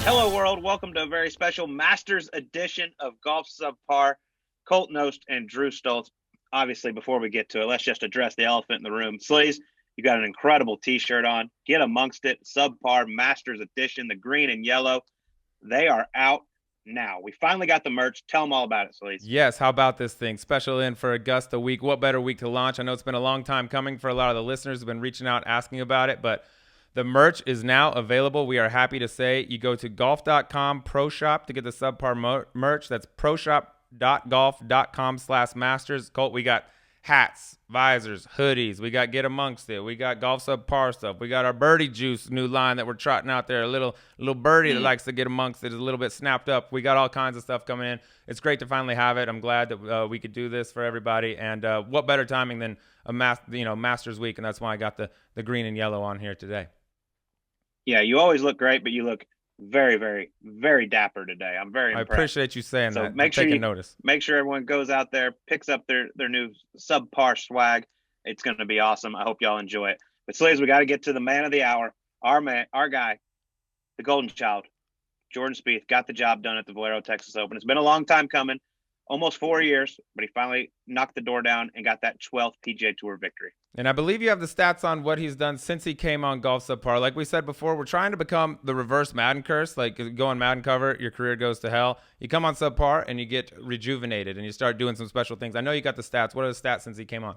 Hello, world. Welcome to a very special Masters edition of Golf Subpar. Colt Knost and Drew Stoltz. Obviously, before we get to it, let's just address the elephant in the room. Sleaze, you got an incredible T-shirt on. Get amongst it. Subpar Masters edition, the green and yellow. They are out now. We finally got the merch. Tell them all about it, Sleaze. Yes, how about this thing? Special in for Augusta week. What better week to launch? I know it's been a long time coming for a lot of the listeners who've been reaching out asking about it, but the merch is now available. We are happy to say you go to Golf.com Pro Shop to get the Subpar merch. That's proshop.golf.com/masters. Colt, we got hats, visors, hoodies. We got Get Amongst It. We got Golf Subpar stuff. We got our Birdie Juice new line that we're trotting out there. A little birdie that likes to get amongst it is a little bit snapped up. We got all kinds of stuff coming in. It's great to finally have it. I'm glad that we could do this for everybody. And what better timing than a Masters week? And that's why I got the green and yellow on here today. Yeah, you always look great, but you look very, very, very dapper today. I'm very impressed. I appreciate you saying that. Make sure notice. Make sure everyone goes out there, picks up their new Subpar swag. It's going to be awesome. I hope y'all enjoy it. But Slaves, we got to get to the man of the hour, our guy, the golden child, Jordan Spieth, got the job done at the Valero Texas Open. It's been a long time coming, almost 4 years, but he finally knocked the door down and got that 12th PGA Tour victory. And I believe you have the stats on what he's done since he came on Golf Subpar. Like we said before, we're trying to become the reverse Madden curse. Like go on Madden cover, your career goes to hell. You come on Subpar and you get rejuvenated and you start doing some special things. I know you got the stats. What are the stats since he came on?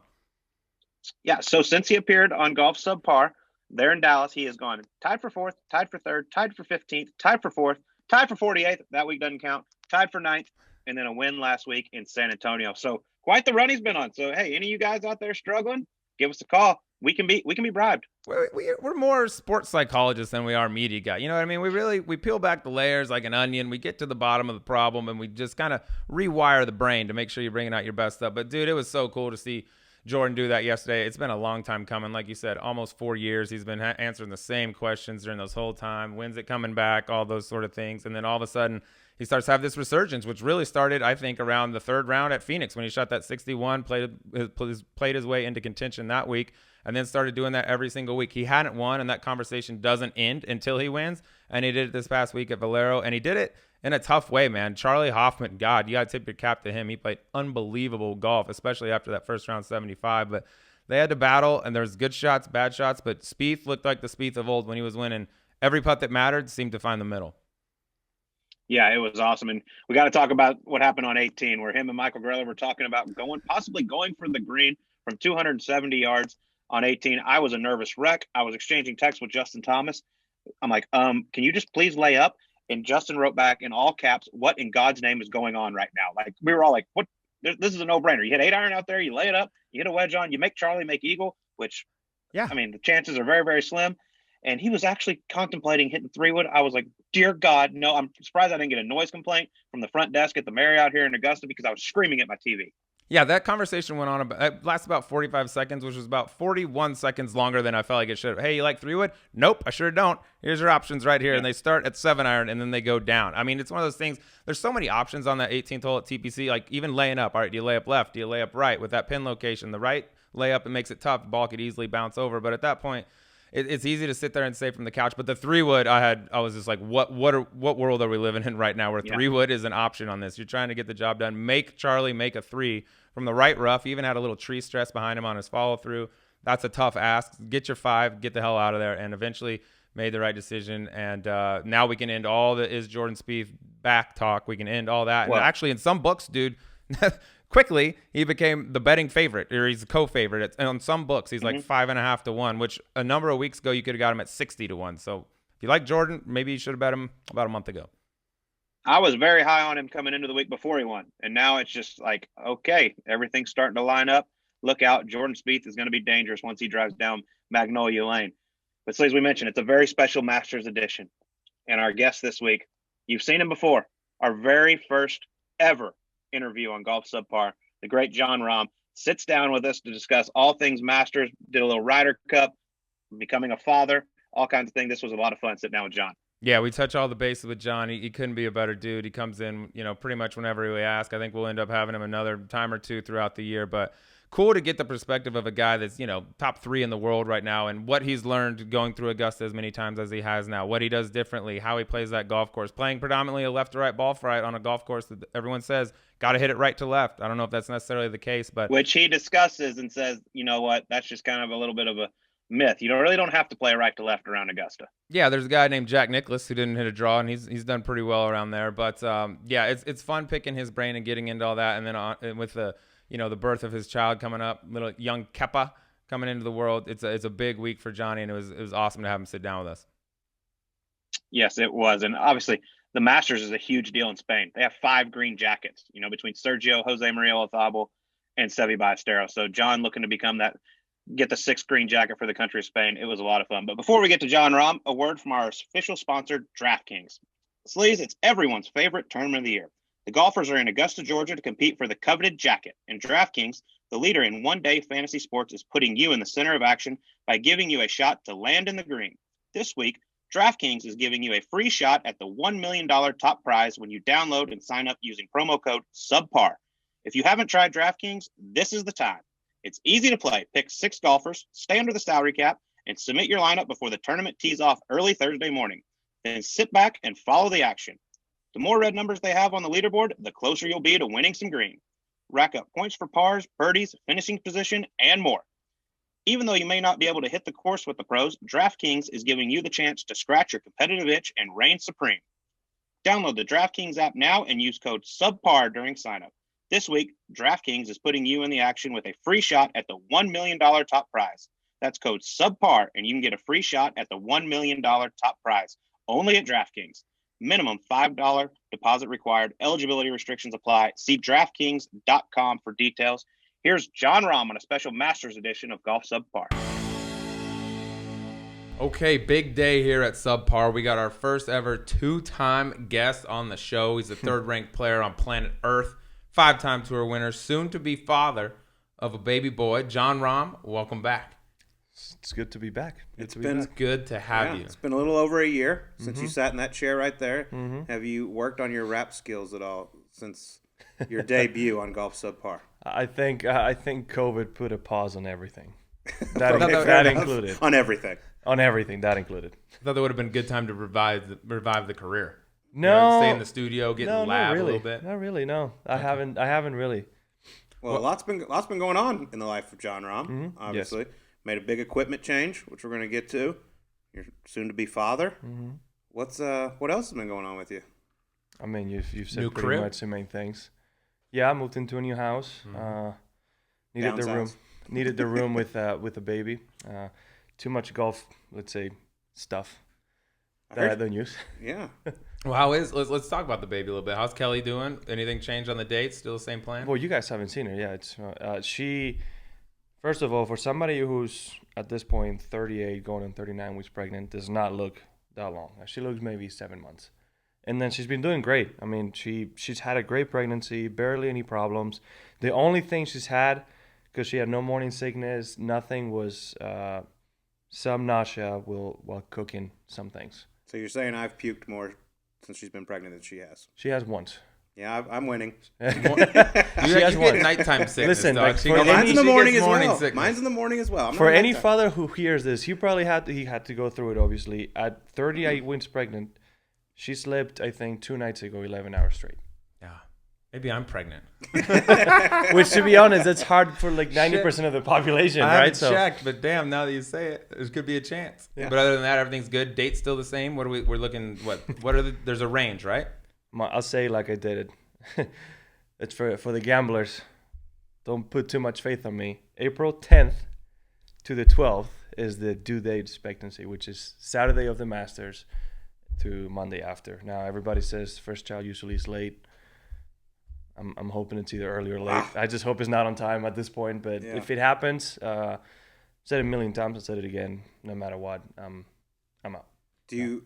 Yeah, so since he appeared on Golf Subpar, there in Dallas, he has gone tied for 4th, tied for 3rd, tied for 15th, tied for 4th, tied for 48th. That week doesn't count. Tied for 9th, and then a win last week in San Antonio. So quite the run he's been on. So, hey, any of you guys out there struggling, give us a call. We can be bribed. We're more sports psychologists than we are media guy. You know what I mean? We peel back the layers like an onion. We get to the bottom of the problem, and we just kind of rewire the brain to make sure you're bringing out your best stuff. But, dude, it was so cool to see Jordan do that yesterday. It's been a long time coming. Like you said, almost 4 years. He's been answering the same questions during this whole time. When's it coming back? All those sort of things. And then all of a sudden, he starts to have this resurgence, which really started, I think, around the 3rd round at Phoenix when he shot that 61, played his way into contention that week, and then started doing that every single week. He hadn't won, and that conversation doesn't end until he wins, and he did it this past week at Valero, and he did it in a tough way, man. Charlie Hoffman, God, you got to tip your cap to him. He played unbelievable golf, especially after that first round 75, but they had to battle, and there's good shots, bad shots, but Spieth looked like the Spieth of old when he was winning. Every putt that mattered seemed to find the middle. Yeah, it was awesome. And we got to talk about what happened on 18, where him and Michael Greller were talking about possibly going for the green from 270 yards on 18. I was a nervous wreck. I was exchanging texts with Justin Thomas. I'm like, can you just please lay up? And Justin wrote back in all caps, what in God's name is going on right now? Like, we were all like, what? This is a no-brainer. You hit 8-iron out there, you lay it up, you hit a wedge on, you make Charlie make eagle, which, yeah, I mean, the chances are very, very slim. And he was actually contemplating hitting 3-wood. I was like, dear God, no. I'm surprised I didn't get a noise complaint from the front desk at the Marriott here in Augusta because I was screaming at my TV. Yeah, that conversation went on. It lasted about 45 seconds, which was about 41 seconds longer than I felt like it should. Hey, you like 3-wood? Nope, I sure don't. Here's your options right here. Yeah. And they start at 7-iron, and then they go down. I mean, it's one of those things. There's so many options on that 18th hole at TPC, like even laying up. All right, do you lay up left? Do you lay up right? With that pin location, the right layup, it makes it tough. The ball could easily bounce over. But at that point, it's easy to sit there and say from the couch, but the 3-wood, I was just like, what world are we living in right now where 3-wood is an option on this? You're trying to get the job done. Make Charlie make a 3 from the right rough. He even had a little tree stress behind him on his follow through. That's a tough ask. Get your 5, get the hell out of there, and eventually made the right decision. And now we can end all the is Jordan Spieth back talk. We can end all that. Well, and actually, in some books, dude. Quickly, he became the betting favorite, or he's a co-favorite. And on some books, he's like 5.5 to 1, which a number of weeks ago you could have got him at 60 to 1. So if you like Jordan, maybe you should have bet him about a month ago. I was very high on him coming into the week before he won, and now it's just like, okay, everything's starting to line up. Look out, Jordan Spieth is going to be dangerous once he drives down Magnolia Lane. But so as we mentioned, it's a very special Masters edition, and our guest this week, you've seen him before, our very first ever interview on Golf Subpar, the great Jon Rahm sits down with us to discuss all things Masters, did a little Ryder Cup, becoming a father, all kinds of things. This was a lot of fun sitting down with Jon. Yeah, we touch all the bases with John. He couldn't be a better dude. He comes in, pretty much whenever we ask. I think we'll end up having him another time or two throughout the year. But cool to get the perspective of a guy that's, top 3 in the world right now and what he's learned going through Augusta as many times as he has now, what he does differently, how he plays that golf course, playing predominantly a left to right ball flight on a golf course that everyone says got to hit it right to left. I don't know if that's necessarily the case, but which he discusses and says, you know what, that's just kind of a little bit of a myth. You really don't have to play right to left around Augusta. Yeah, there's a guy named Jack Nicklaus who didn't hit a draw, and he's done pretty well around there. But yeah, it's fun picking his brain and getting into all that, and then with the the birth of his child coming up, little young Kepa coming into the world. It's a big week for Johnny, and it was awesome to have him sit down with us. Yes, it was, and obviously the Masters is a huge deal in Spain. They have 5 green jackets, between Sergio, Jose Maria Olazabal, and Seve Ballesteros. So John looking to get the 6th green jacket for the country of Spain. It was a lot of fun. But before we get to Jon Rahm, a word from our official sponsor, DraftKings. Sleaze, it's everyone's favorite tournament of the year. The golfers are in Augusta, Georgia to compete for the coveted jacket. And DraftKings, the leader in one-day fantasy sports, is putting you in the center of action by giving you a shot to land in the green. This week, DraftKings is giving you a free shot at the $1 million top prize when you download and sign up using promo code SUBPAR. If you haven't tried DraftKings, this is the time. It's easy to play. Pick 6 golfers, stay under the salary cap, and submit your lineup before the tournament tees off early Thursday morning. Then sit back and follow the action. The more red numbers they have on the leaderboard, the closer you'll be to winning some green. Rack up points for pars, birdies, finishing position, and more. Even though you may not be able to hit the course with the pros, DraftKings is giving you the chance to scratch your competitive itch and reign supreme. Download the DraftKings app now and use code SUBPAR during signup. This week, DraftKings is putting you in the action with a free shot at the $1 million top prize. That's code SUBPAR, and you can get a free shot at the $1 million top prize, only at DraftKings. Minimum $5 deposit required. Eligibility restrictions apply. See DraftKings.com for details. Here's Jon Rahm on a special Masters edition of Golf Subpar. Okay, big day here at Subpar. We got our first ever 2-time guest on the show. He's a 3rd-ranked player on planet Earth, 5-time tour winner, soon to be father of a baby boy. Jon Rahm, welcome back. It's good to be back. It's good to have you. It's been a little over a year since you sat in that chair right there. Have you worked on your rap skills at all since your debut on Golf Subpar? I think COVID put a pause on everything. That included. On everything. On everything, that included. I thought that would have been a good time to revive the career. No, stay in the studio, get in the lab a little bit. Not really. No, I haven't really. Well, lots been going on in the life of Jon Rahm. Obviously, made a big equipment change, which we're going to get to. You're soon to be father. What else has been going on with you? I mean, you've said New pretty crib? much the main things. Yeah, I moved into a new house. Needed the room with a baby. Too much golf, let's say, stuff that I don't use. Yeah. Well, let's talk about the baby a little bit. How's Kelly doing? Anything changed on the dates? Still the same plan? Well, you guys haven't seen her. Yeah, it's she. First of all, for somebody who's at this point 38, going on 39 weeks pregnant, does not look that long. She looks maybe 7 months, and then she's been doing great. I mean, she's had a great pregnancy, barely any problems. The only thing she's had, because she had no morning sickness, nothing, was some nausea while cooking some things. So you're saying I've puked more since she's been pregnant than she has? She has once. Yeah, I'm winning. You get nighttime sickness. Listen, dog. Mine's in the morning as well. Sickness. Mine's in the morning as well. For any father who hears this, he had to go through it. Obviously, at 38 weeks pregnant, she slept, I think, 2 nights ago, 11 hours straight. Yeah, maybe I'm pregnant. Which, to be honest, that's hard for like 90% of the population, I right? haven't checked, but damn, now that you say it, there could be a chance. Yeah. But other than that, everything's good. Date's still the same. What are we're looking? What are there's a range, right? I'll say like I did it. It's for the gamblers. Don't put too much faith on me. April 10th to the 12th is the due date expectancy, which is Saturday of the Masters to Monday after. Now, everybody says first child usually is late. I'm hoping it's either early or late. I just hope it's not on time at this point. But if it happens, said it a million times. I'll say it again. No matter what, I'm out.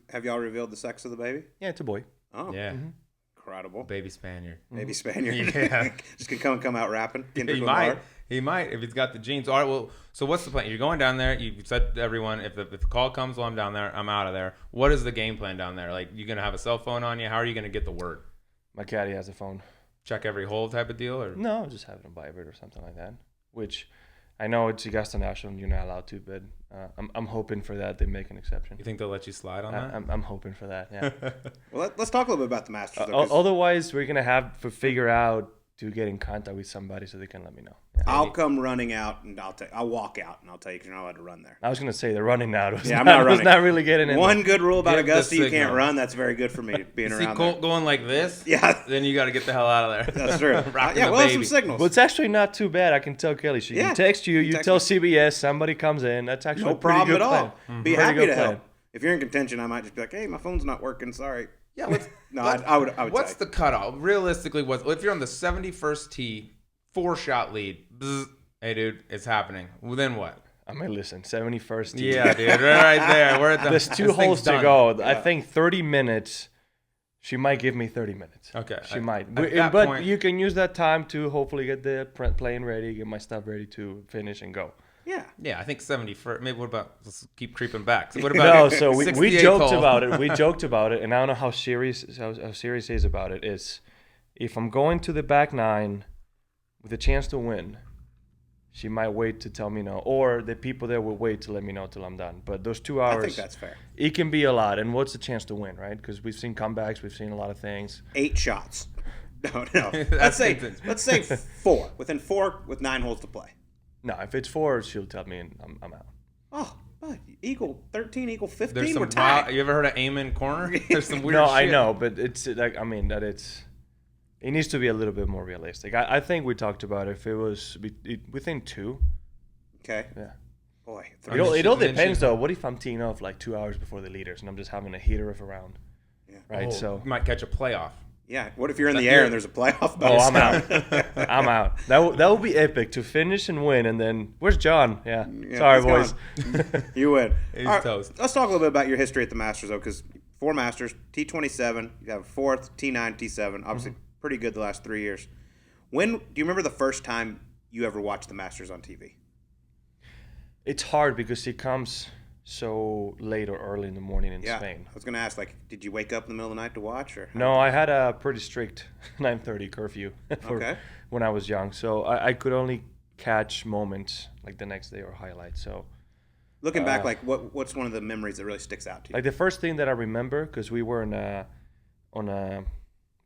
Have y'all revealed the sex of the baby? Yeah, it's a boy. Oh, Yeah. Incredible. Baby Spaniard. Baby Spaniard. Yeah. Just gonna come out rapping. He might. He might if he's got the genes. All right, well, so what's the plan? You're going down there. You said to everyone, if the call comes while I'm down there, I'm out of there. What is the game plan down there? Like, you going to have a cell phone on you? How are you going to get the word? My caddy has a phone. Check every hole type of deal? Or No, just have it on vibrate or something like that. Which I know it's Augusta National and you're not allowed to, but I'm hoping for that. They make an exception. You think they'll let you slide on that? I'm hoping for that, yeah. Well, let's talk a little bit about the Masters. Though, Otherwise, we're going to have to figure out to get in contact with somebody so they can let me know. Yeah. I'll come running out and I'll walk out and I'll tell you because you're not allowed to run there. I was going to say the running now. I'm not running. Was not really getting in. One good rule about Give the Augusta, you signal. can't run. That's very good for me being See around Colt there. going like this? Yeah. Then you got to get the hell out of there. That's true. Rocking Yeah, the we'll have baby. some signals. Well, it's actually not too bad. I can tell Kelly. She can text you. You Text tell me. CBS. Somebody comes in. That's actually No a pretty problem good at all. plan. Be Pretty happy good to plan. help. If you're in contention, I might just be like, hey, my phone's not working. Sorry. Yeah, what's, No, I would what's say. the cutoff? Realistically, if you're on the 71st tee, 4-shot lead, bzz, hey, dude, it's happening. Well, then what? I mean, listen, 71st tee. Yeah, dude, right there. We're at the, There's 2 this holes thing's to done. go. I think 30 minutes. She might give me 30 minutes. Okay. She might. At that But point- you can use that time to hopefully get the plane ready, get my stuff ready to finish and go. Yeah. Yeah, I think 71st. Maybe what about, let's keep creeping back. So what No, about so we 68th joked hole? about it. We joked about it, and I don't know how serious he is about it. Is if I'm going to the back 9 with a chance to win, she might wait to tell me no, or the people there will wait to let me know till I'm done. But those 2 hours, I think that's fair. it can be a lot. And what's the chance to win, right? Because we've seen comebacks, we've seen a lot of things. 8 shots. No. That's let's say 4. Within 4 with 9 holes to play. No, if it's 4, she'll tell me, and I'm out. Oh, but equal 13, equal 15. There's some we're tied. you ever heard of Amen Corner? There's some weird No, shit. I know, but it's like it needs to be a little bit more realistic. I think we talked about it. If it was within 2, Okay. yeah. Boy. It all then depends she- though. What if I'm teeing off like 2 hours before the leaders and I'm just having a heater of a round? Yeah. Right. Oh, So you might catch a playoff. Yeah. What if you're in the air and there's a playoff? oh, I'm out. I'm out. That would be epic to finish and win. And then where's John? Yeah. Yeah, Sorry, he's boys. gone. You win. He's All right, toast. Let's talk a little bit about your history at the Masters, though, because 4 Masters, T27, you have 4th, T9, T7. Obviously, pretty good the last 3 years. Do you remember the first time you ever watched the Masters on TV? It's hard because it comes so late or early in the morning in Yeah. Spain. I was going to ask, did you wake up in the middle of the night to watch? Or No, I had a pretty strict 9:30 curfew Okay. when I was young, so I could only catch moments like the next day or highlights. So Looking back, what's one of the memories that really sticks out to you? like the first thing that I remember, because we were on a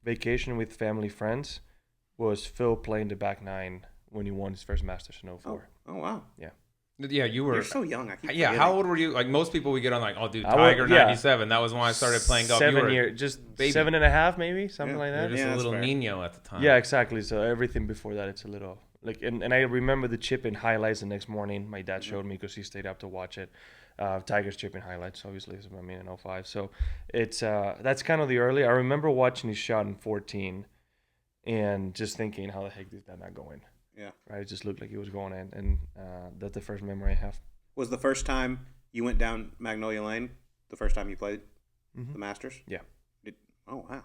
vacation with family friends, was Phil playing the back 9 when he won his first Masters in 04. Oh, wow. Yeah, you were. You're so young. I keep Yeah, forgetting. how old were you? Like most people, we get on like, oh, dude, I was- Tiger yeah. 97. That was when I started playing golf. 7 You were years, just baby. 7.5 maybe, something Yeah. like You're that. just Yeah, a that's little fair. Nino at the time. Yeah, exactly. So everything before that, it's a little like, and I remember the chip-in highlights the next morning. My dad showed me because he stayed up to watch it. Tiger's chip-in highlights, obviously, I mean, in 05. So it's that's kind of the early. I remember watching his shot in 14, and just thinking, how the heck is that not going? Yeah. Right, it just looked like he was going in, and that's the first memory I have. Was the first time you went down Magnolia Lane the first time you played the Masters? Yeah. Oh, wow.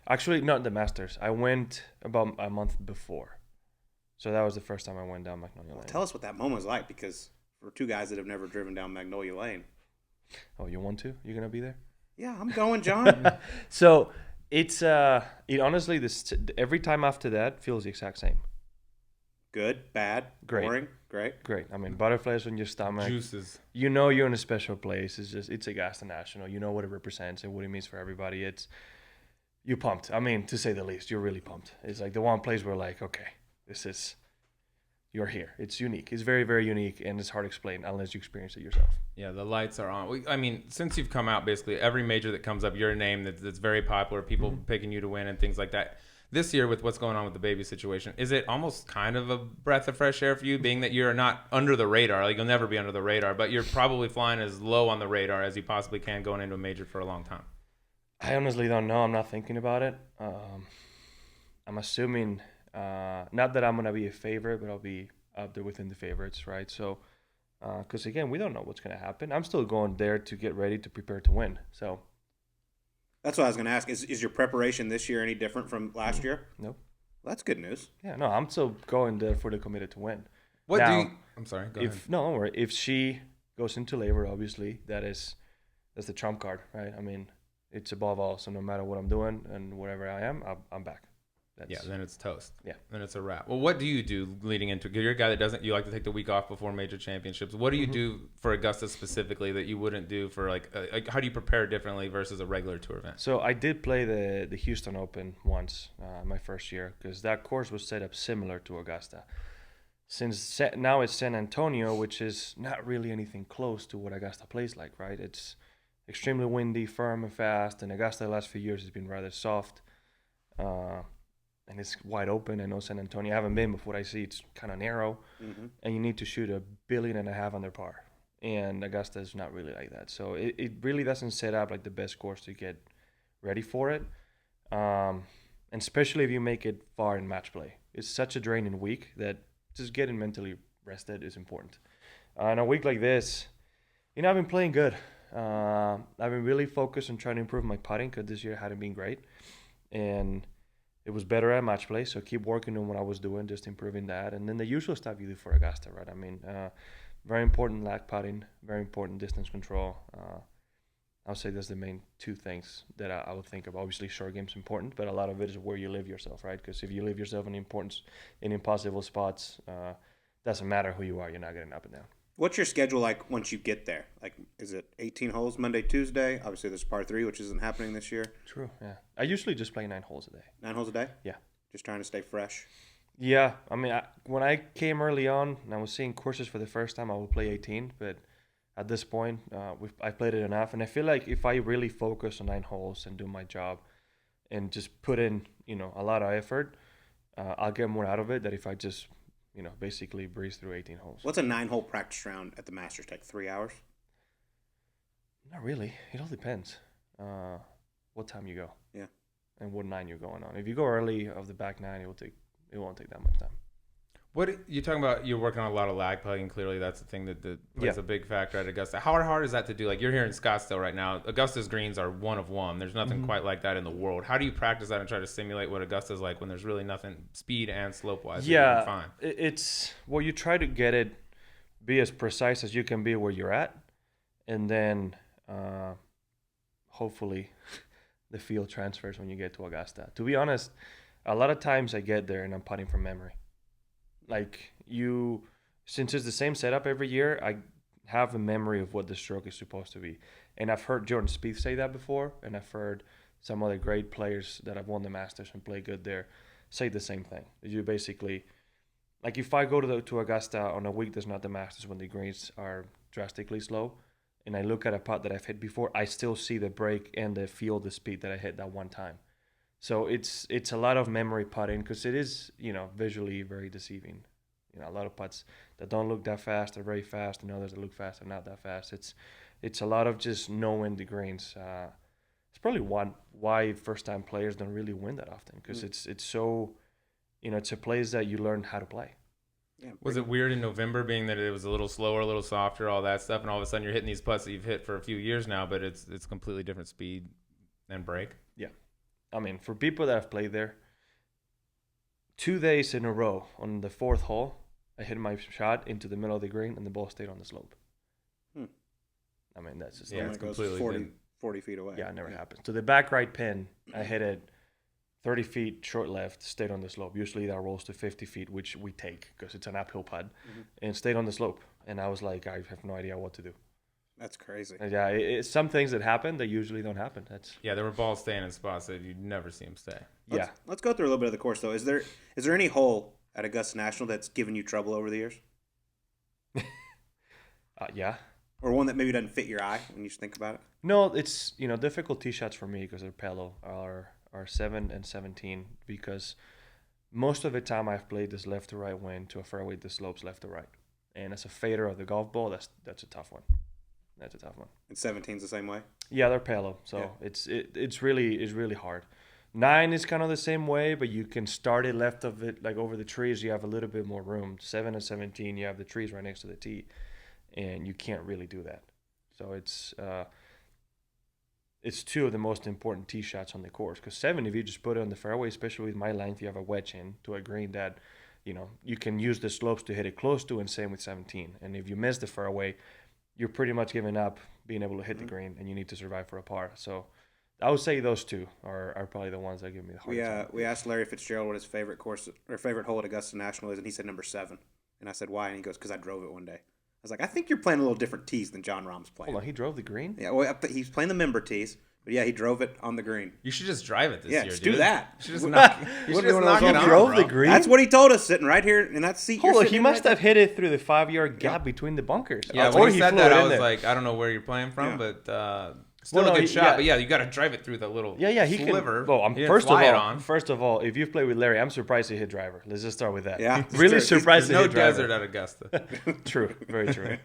Actually, not the Masters. I went about a month before, so that was the first time I went down Magnolia Lane. Tell us what that moment was like, because for 2 guys that have never driven down Magnolia Lane. Oh, you want to? You're gonna be there? Yeah, I'm going, John. So it's it honestly every time after that feels the exact same. Good, bad, Great. boring, great. Great. I mean, butterflies on your stomach. Juices. You know you're in a special place. It's Augusta National. You know what it represents and what it means for everybody. You're pumped. I mean, to say the least, you're really pumped. It's like the one place where like, okay, you're here. It's unique. It's very, very unique, and it's hard to explain unless you experience it yourself. Yeah, the lights are on. I mean, since you've come out, basically every major that comes up, your name that's very popular, people picking you to win and things like that. This year, with what's going on with the baby situation, is it almost kind of a breath of fresh air for you, being that you're not under the radar? Like, you'll never be under the radar, but you're probably flying as low on the radar as you possibly can going into a major for a long time. I honestly don't know. I'm not thinking about it. I'm assuming not that I'm gonna be a favorite, but I'll be up there within the favorites, right? So, because again, we don't know what's gonna happen. I'm still going there to get ready to prepare to win. So, That's what I was going to ask. Is your preparation this year any different from last year? nope. Well, that's good news. Yeah, no, I'm still going there for the committed to win. What Now, do you? I'm sorry. Go ahead. No, don't worry. If she goes into labor, obviously that's the trump card, right? I mean, it's above all. So no matter what I'm doing and wherever I am, I'm back. Then it's toast. Yeah. Then it's a wrap. Well, what do you do leading into? You're a guy that doesn't. You like to take the week off before major championships. What do you do for Augusta specifically that you wouldn't do for like how do you prepare differently versus a regular tour event? So I did play the Houston Open once, my first year, because that course was set up similar to Augusta. Since now it's San Antonio, which is not really anything close to what Augusta plays like, right? It's extremely windy, firm, and fast, and Augusta the last few years has been rather soft. And it's wide open. I know San Antonio, I haven't been, but what I see, it's kind of narrow, and you need to shoot 1.5 billion under par. And Augusta is not really like that. So it really doesn't set up like the best course to get ready for it. And especially if you make it far in match play. It's such a draining week that just getting mentally rested is important. On a week like this, I've been playing good. I've been really focused on trying to improve my putting because this year hadn't been great. And it was better at match play, so keep working on what I was doing, just improving that. And then the usual stuff you do for Augusta, right? I mean, very important lag putting, very important distance control. I would say that's the main two things that I would think of. Obviously, short game's important, but a lot of it is where you live yourself, right? Because if you live yourself in impossible spots, doesn't matter who you are, you're not getting up and down. What's your schedule like once you get there? Like, is it 18 holes Monday, Tuesday? Obviously, there's par 3, which isn't happening this year. True, yeah. I usually just play 9 holes a day. 9 holes a day? Yeah. Just trying to stay fresh? Yeah. I mean, when I came early on and I was seeing courses for the first time, I would play 18. But at this point, I played it enough. And I feel like if I really focus on 9 holes and do my job and just put in, a lot of effort, I'll get more out of it than if I just basically breeze through 18 holes. What's a 9-hole practice round at the Masters take? 3 hours? Not really. It all depends. What time you go. Yeah. And what 9 you're going on. If you go early of the back 9, it won't take that much time. What you're talking about? You're working on a lot of lag putting. Clearly, that's the thing that plays a big factor at Augusta. How hard is that to do? Like, you're here in Scottsdale right now. Augusta's greens are one of one. There's nothing quite like that in the world. How do you practice that and try to simulate what Augusta's like when there's really nothing speed and slope wise? Yeah, it's you try to get it, be as precise as you can be where you're at, and then hopefully the field transfers when you get to Augusta. To be honest, a lot of times I get there and I'm putting from memory. Like since it's the same setup every year, I have a memory of what the stroke is supposed to be. And I've heard Jordan Spieth say that before, and I've heard some other great players that have won the Masters and play good there say the same thing. You basically, like if I go to Augusta on a week that's not the Masters when the greens are drastically slow, and I look at a putt that I've hit before, I still see the break and feel the speed that I hit that one time. So it's a lot of memory putting because it is, visually very deceiving. A lot of putts that don't look that fast are very fast, and others that look fast are not that fast. It's a lot of just knowing the greens. It's probably why first-time players don't really win that often because it's so, it's a place that you learn how to play. Yeah. Was it weird in November, being that it was a little slower, a little softer, all that stuff, and all of a sudden you're hitting these putts that you've hit for a few years now, but it's completely different speed and break? Yeah. I mean, for people that have played there, 2 days in a row on the 4th hole, I hit my shot into the middle of the green and the ball stayed on the slope. I mean, that's just it's completely 40 feet away. Yeah, it never happens. To the back right pin, I hit it 30 feet short left, stayed on the slope. Usually that rolls to 50 feet, which we take because it's an uphill putt, and stayed on the slope. And I was like, I have no idea what to do. That's crazy. Yeah, it's some things that happen that usually don't happen. There were balls staying in spots that you'd never see them stay. Let's go through a little bit of the course though. Is there any hole at Augusta National that's given you trouble over the years? Yeah. Or one that maybe doesn't fit your eye when you think about it? No, it's difficult tee shots for me because they're Pelo are 7 and 17 because most of the time I've played this left to right wind to a fairway that slopes left to right, and as a fader of the golf ball, that's a tough one. That's a tough one. And 17's the same way? Yeah, they're Pelo, so it's really hard. 9 is kind of the same way, but you can start it left of it, like over the trees. You have a little bit more room. 7 and 17, you have the trees right next to the tee, and you can't really do that. So it's two of the most important tee shots on the course. Because 7, if you just put it on the fairway, especially with my length, you have a wedge in to a green that, you can use the slopes to hit it close to, and same with 17. And if you miss the fairway, you're pretty much giving up being able to hit the green, and you need to survive for a par. So I would say those two are probably the ones that give me the hardest time. We asked Larry Fitzgerald what his favorite course or favorite hole at Augusta National is, and he said number 7. And I said, why? And he goes, because I drove it one day. I was like, I think you're playing a little different tees than Jon Rahm's playing. Hold on, he drove the green? Yeah, well, he's playing the member tees, but yeah, he drove it on the green. You should just drive it this year, just dude. do that. You should just knock it on, drove bro. the green? That's what he told us sitting right here in that seat. Hold on, he must have hit it through the 5-yard gap between the bunkers. Yeah, or when he said flew that, it I in was there. like, I don't know where you're playing from, but still Well, a no, good shot. yeah. But yeah, you got to drive it through the little sliver. Well, He didn't first fly it of on. first of all, if you've played with Larry, I'm surprised he hit driver. Let's just start with that. Yeah, really surprised he There's no hit driver. desert at Augusta. True, very true.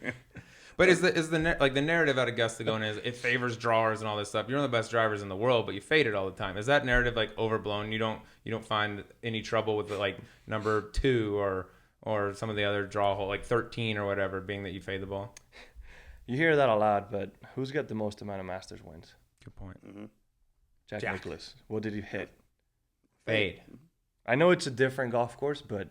But is the narrative at Augusta going is it favors drawers and all this stuff? You're one of the best drivers in the world, but you fade it all the time. Is that narrative like overblown? You don't find any trouble with like number 2 or some of the other draw hole like 13 or whatever, being that you fade the ball? You hear that a lot, but who's got the most amount of Masters wins? Good point. Mm-hmm. Jack Nicklaus. What did he hit? Fade. I know it's a different golf course, but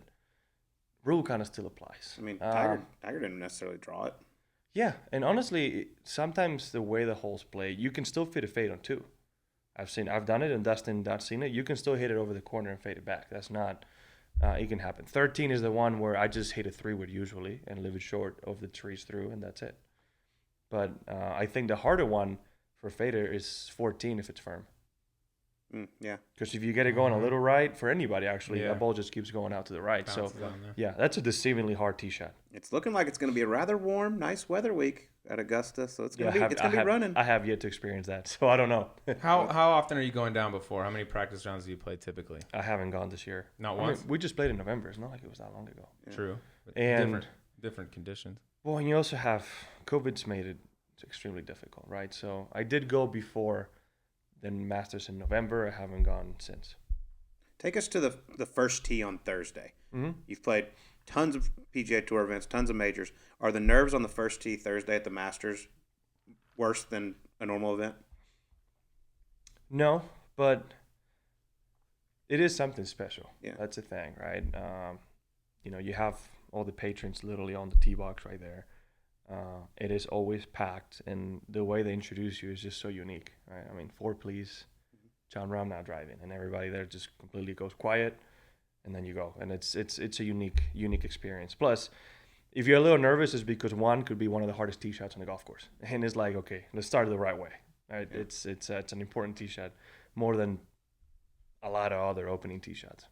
rule kind of still applies. I mean, Tiger didn't necessarily draw it. Yeah, and honestly, sometimes the way the holes play, you can still fit a fade on 2. I've done it, and Dustin not seen it. You can still hit it over the corner and fade it back. That's not, it can happen. 13 is the one where I just hit a 3-wood usually and leave it short of the trees through, and that's it. But I think the harder one for fader is 14 if it's firm. Yeah. Because if you get it going a little right, for anybody actually, that ball just keeps going out to the right. Bounces So, on there. yeah, that's a deceivingly hard tee shot. It's looking like it's going to be a rather warm, nice weather week at Augusta, so it's going to be running. I have yet to experience that, so I don't know. How often are you going down before? How many practice rounds do you play typically? I haven't gone this year. Not once? We just played in November. It's not like it was that long ago. Yeah. True. And different conditions. well, and you also have COVID's made it extremely difficult, right? So I did go before the Masters in November. I haven't gone since. Take us to the first tee on Thursday. Mm-hmm. You've played tons of PGA Tour events, tons of majors. Are the nerves on the first tee Thursday at the Masters worse than a normal event? No, but it is something special. Yeah. That's the thing, right? You have all the patrons literally on the tee box right there. It is always packed, and the way they introduce you is just so unique, right? I mean, 4 please, Jon Rahm now driving, and everybody there just completely goes quiet, and then you go, and it's a unique experience. Plus, if you're a little nervous, it's because one could be one of the hardest tee shots on the golf course, and it's like, okay, let's start it the right way, right? Yeah. It's an important tee shot, more than a lot of other opening tee shots.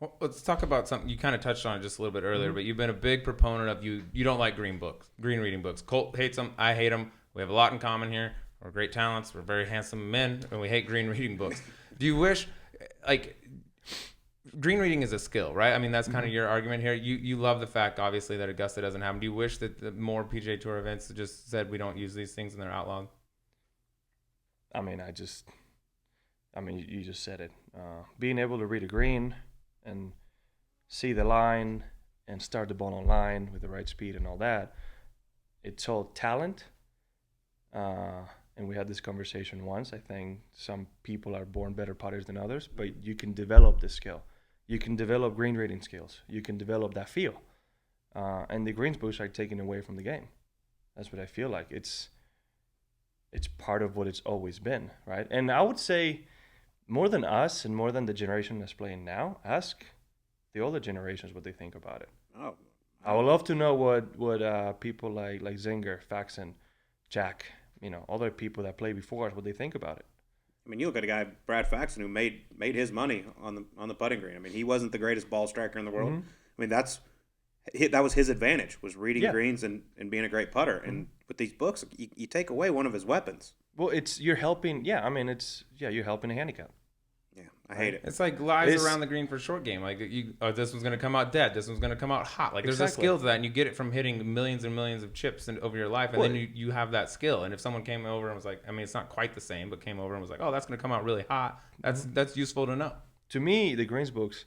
Well, let's talk about something you kind of touched on it just a little bit earlier, but you've been a big proponent of you don't like green reading books. Colt hates them. I hate them. We have a lot in common here. We're great talents. We're very handsome men, and we hate green reading books. Do you wish, like, green reading is a skill, right? I mean, that's kind of your argument here. You love the fact, obviously, that Augusta doesn't have them. Do you wish that the more PGA Tour events just said we don't use these things and they're outlawed? I mean, you just said it. Being able to read a green and see the line and start the ball on line with the right speed and all that, it's all talent. And we had this conversation once. I think some people are born better putters than others, but you can develop this skill. You can develop green reading skills. You can develop that feel. And the greens boosts are taken away from the game. That's what I feel like. It's part of what it's always been, right? And I would say, more than us and more than the generation that's playing now, ask the older generations what they think about it. Oh, I would love to know what people like Zinger, Faxon, Jack, other people that play before us, what they think about it. I mean, you look at a guy, Brad Faxon, who made his money on the putting green. I mean, he wasn't the greatest ball striker in the world. Mm-hmm. I mean, that was his advantage, was reading greens and being a great putter. Mm-hmm. And with these books, you take away one of his weapons. Well, you're helping. Yeah, I mean, you're helping a handicap. Yeah, I hate it. It's like lies around the green for short game. Like this one's going to come out dead. This one's going to come out hot. Like there's a skill to that, and you get it from hitting millions and millions of chips over your life, and then you have that skill. And if someone came over and was like, I mean, it's not quite the same, but came over and was like, oh, that's going to come out really hot. That's useful to know. To me, the greens books,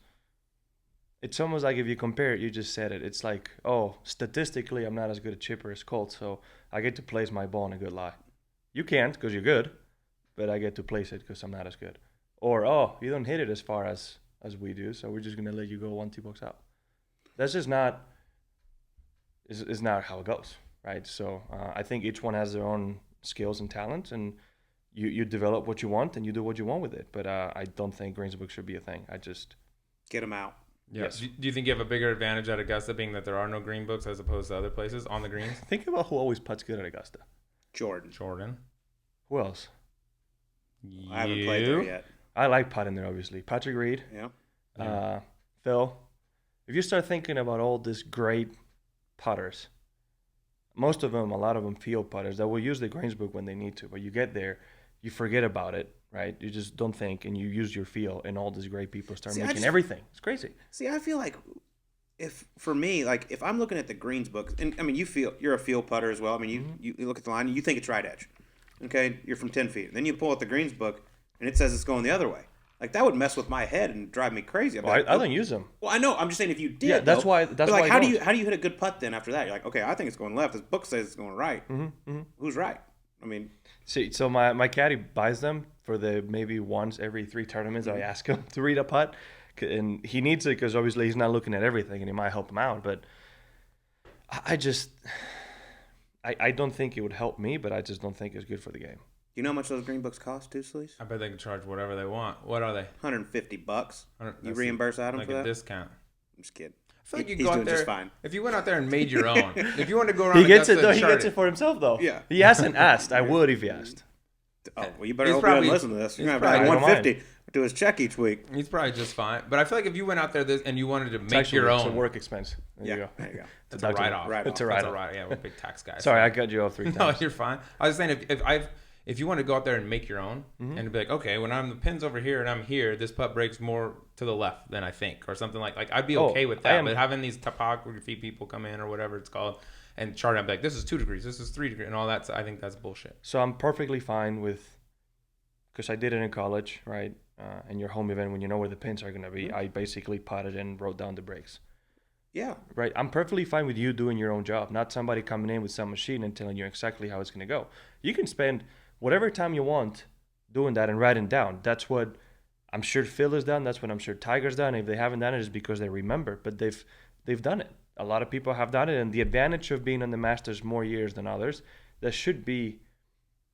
it's almost like if you compare it, you just said it. It's like, oh, statistically, I'm not as good a chipper as Colt, so I get to place my ball in a good lie. You can't because you're good, but I get to place it because I'm not as good. Or, oh, you don't hit it as far as we do, so we're just going to let you go 1 tee box out. That's just not is not how it goes, right? So I think each one has their own skills and talents, and you develop what you want and you do what you want with it. But I don't think greens book should be a thing. I just get them out. Yeah. Yes. Do you think you have a bigger advantage at Augusta, being that there are no green books as opposed to other places on the greens? Think about who always putts good at Augusta. Jordan. Who else? I haven't played there yet. I like putting there, obviously. Patrick Reed. Yeah. Phil. If you start thinking about all these great putters, most of them, a lot of them field putters that will use the greens book when they need to, but you get there, you forget about it, right? You just don't think, and you use your feel, and all these great people start making everything. It's crazy. See, I feel like if I'm looking at the greens book, and I mean, you're a field putter as well. I mean, you look at the line, and you think it's right edge. Okay, you're from 10 feet. Then you pull out the greens book, and it says it's going the other way. Like, that would mess with my head and drive me crazy. I don't use them. Well, I know. I'm just saying if you did. Yeah, that's why. How do you hit a good putt then after that? You're like, okay, I think it's going left. This book says it's going right. Who's right? I mean, see, so my caddy buys them for the maybe once every 3 tournaments. I ask him to read a putt, and he needs it because obviously he's not looking at everything, and he might help him out. But I don't think it would help me, but I just don't think it's good for the game. You know how much those green books cost, too, Sleaze? I bet they can charge whatever they want. What are they? $150. You reimburse Adam for that? Like a discount. I'm just kidding. I feel like you he's go out doing there. just fine. If you went out there and made your own, if you wanted to go around, He gets Augusta it though. He gets it for himself though. Yeah. He hasn't asked. I would if he asked. Oh, well, you better hope he doesn't listen to this. You're going to have like 150 to his check each week. He's probably just fine. But I feel like if you went out there and you wanted to make Actually, your own. It's a work expense. There you go. There you go. It's a write-off. It's a write-off. Yeah, we're big tax guys. Sorry, I cut you off 3 times. No, you're fine. I was saying if you want to go out there and make your own and be like, okay, when I'm the pin's over here and I'm here, this putt breaks more to the left than I think, or something like I'd be okay with that. But having these topography people come in or whatever it's called and chart out like this is 2 degrees, this is 3 degrees, and all that. So I think that's bullshit. So I'm perfectly fine with, because I did it in college, right? And your home event when you know where the pins are going to be, I basically potted and wrote down the breaks. Yeah. Right. I'm perfectly fine with you doing your own job, not somebody coming in with some machine and telling you exactly how it's going to go. You can spend whatever time you want doing that and writing down. That's what I'm sure Phil has done. That's what I'm sure Tiger's done. If they haven't done it, it's because they remember. But they've done it. A lot of people have done it. And the advantage of being on the Masters more years than others, that should be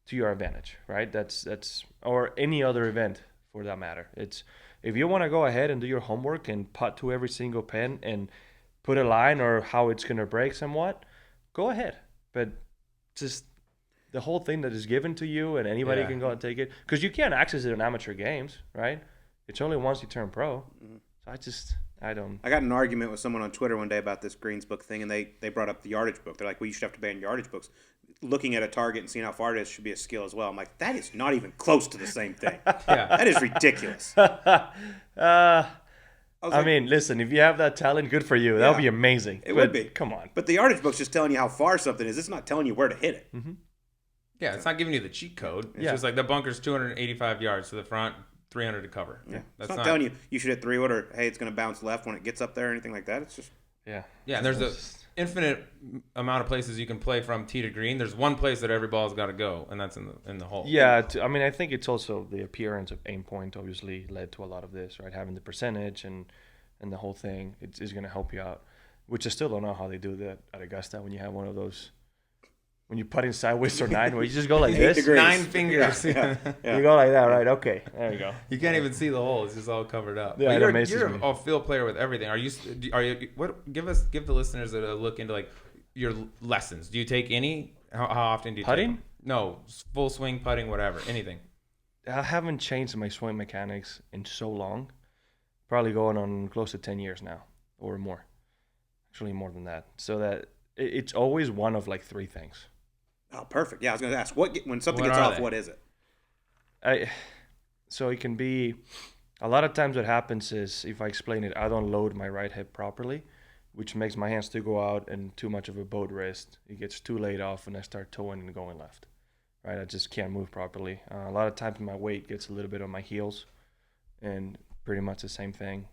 to your advantage, right? That's or any other event for that matter. It's if you want to go ahead and do your homework and putt to every single pin and put a line or how it's going to break somewhat, go ahead. But just the whole thing that is given to you and anybody can go and take it, because you can't access it in amateur games, right? It's only once you turn pro. So I don't. I got in an argument with someone on Twitter one day about this greens book thing, and they brought up the yardage book. They're like, well, you should have to ban yardage books. Looking at a target and seeing how far it is should be a skill as well. I'm like, that is not even close to the same thing. That is ridiculous. I mean, listen, if you have that talent, good for you. That would be amazing. It would be. Come on. But the yardage book's just telling you how far something is. It's not telling you where to hit it. Yeah, it's not giving you the cheat code. It's just like the bunker's 285 yards to the front, 300 to cover. Yeah. It's not telling you should hit 3-wood or, hey, it's going to bounce left when it gets up there or anything like that. It's just... Yeah, and there's an infinite amount of places you can play from tee to green. There's one place that every ball's got to go, and that's in the hole. Yeah, I mean, I think it's also the appearance of aim point obviously led to a lot of this, right? Having the percentage and the whole thing is going to help you out, which I still don't know how they do that at Augusta when you have one of those, when you putt in sideways or 9, where you just go like this. Degrees. 9 fingers. Yeah. You go like that, right? Okay, there you go. You can't even see the hole; it's just all covered up. Yeah, you're me. a field player with everything. Are you? What? Give the listeners a look into like your lessons. Do you take any? How often do you putting? Take them? No, full swing putting, whatever, anything. I haven't changed my swing mechanics in so long. Probably going on close to 10 years now or more. Actually, more than that. So that it's always one of like 3 things. Oh, perfect. Yeah, I was going to ask, when something gets off, what is it? So it can be, a lot of times what happens is, if I explain it, I don't load my right hip properly, which makes my hands to go out and too much of a boat wrist. It gets too laid off and I start towing and going left. Right? I just can't move properly. A lot of times my weight gets a little bit on my heels, and pretty much the same thing.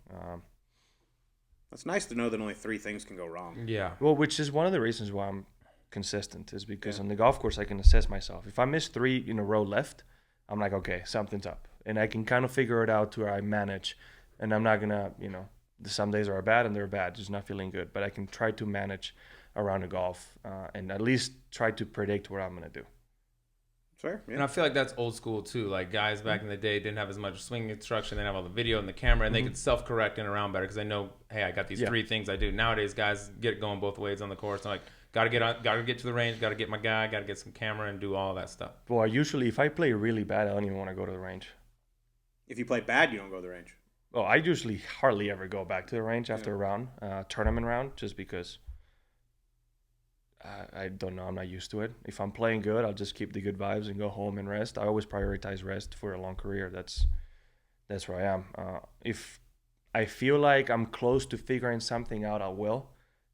It's nice to know that only 3 things can go wrong. Yeah. Well, which is one of the reasons why I'm consistent, is because on the golf course I can assess myself. If I miss 3 in a row left, I'm like, okay, something's up. And I can kind of figure it out to where I manage. And I'm not going to, some days are bad and they're bad, just not feeling good. But I can try to manage around the golf and at least try to predict what I'm going to do. Fair, yeah. And I feel like that's old school too. Like guys back in the day didn't have as much swing instruction. They didn't have all the video and the camera, and they could self-correct in around better because they know, hey, I got these 3 things I do. Nowadays, guys get it going both ways on the course. I'm like, gotta get to the range, gotta get my guy, gotta get some camera and do all that stuff. Well, usually if I play really bad, I don't even want to go to the range. If you play bad, you don't go to the range. Well, I usually hardly ever go back to the range after a round, tournament round, just because I don't know. I'm not used to it. If I'm playing good, I'll just keep the good vibes and go home and rest. I always prioritize rest for a long career. That's where I am. If I feel like I'm close to figuring something out, I will,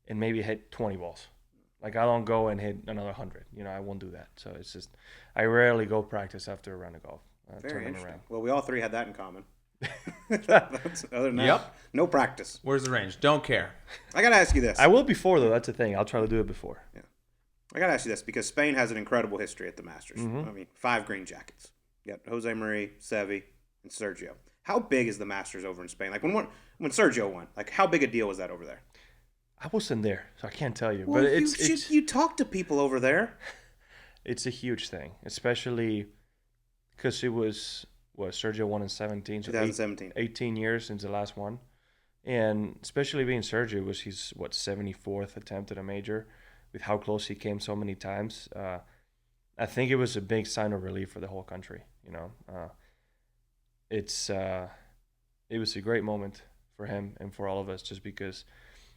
and maybe hit 20 balls. Like I don't go and hit another 100. I won't do that. So it's just I rarely go practice after a round of golf. Very interesting. Around. Well, we all 3 had that in common. Other than that, no practice. Where's the range? Don't care. I gotta ask you this. I will before though. That's the thing. I'll try to do it before. Yeah. I gotta ask you this because Spain has an incredible history at the Masters. I mean, 5 green jackets. You got Jose Marie, Seve, and Sergio. How big is the Masters over in Spain? Like when Sergio won, like how big a deal was that over there? I wasn't there, so I can't tell you. Well, but you talk to people over there. It's a huge thing, especially because it was Sergio won in 17, so 2017, 18 years since the last one, and especially being Sergio was his 74th attempt at a major, with how close he came so many times. I think it was a big sign of relief for the whole country. It was a great moment for him and for all of us, just because.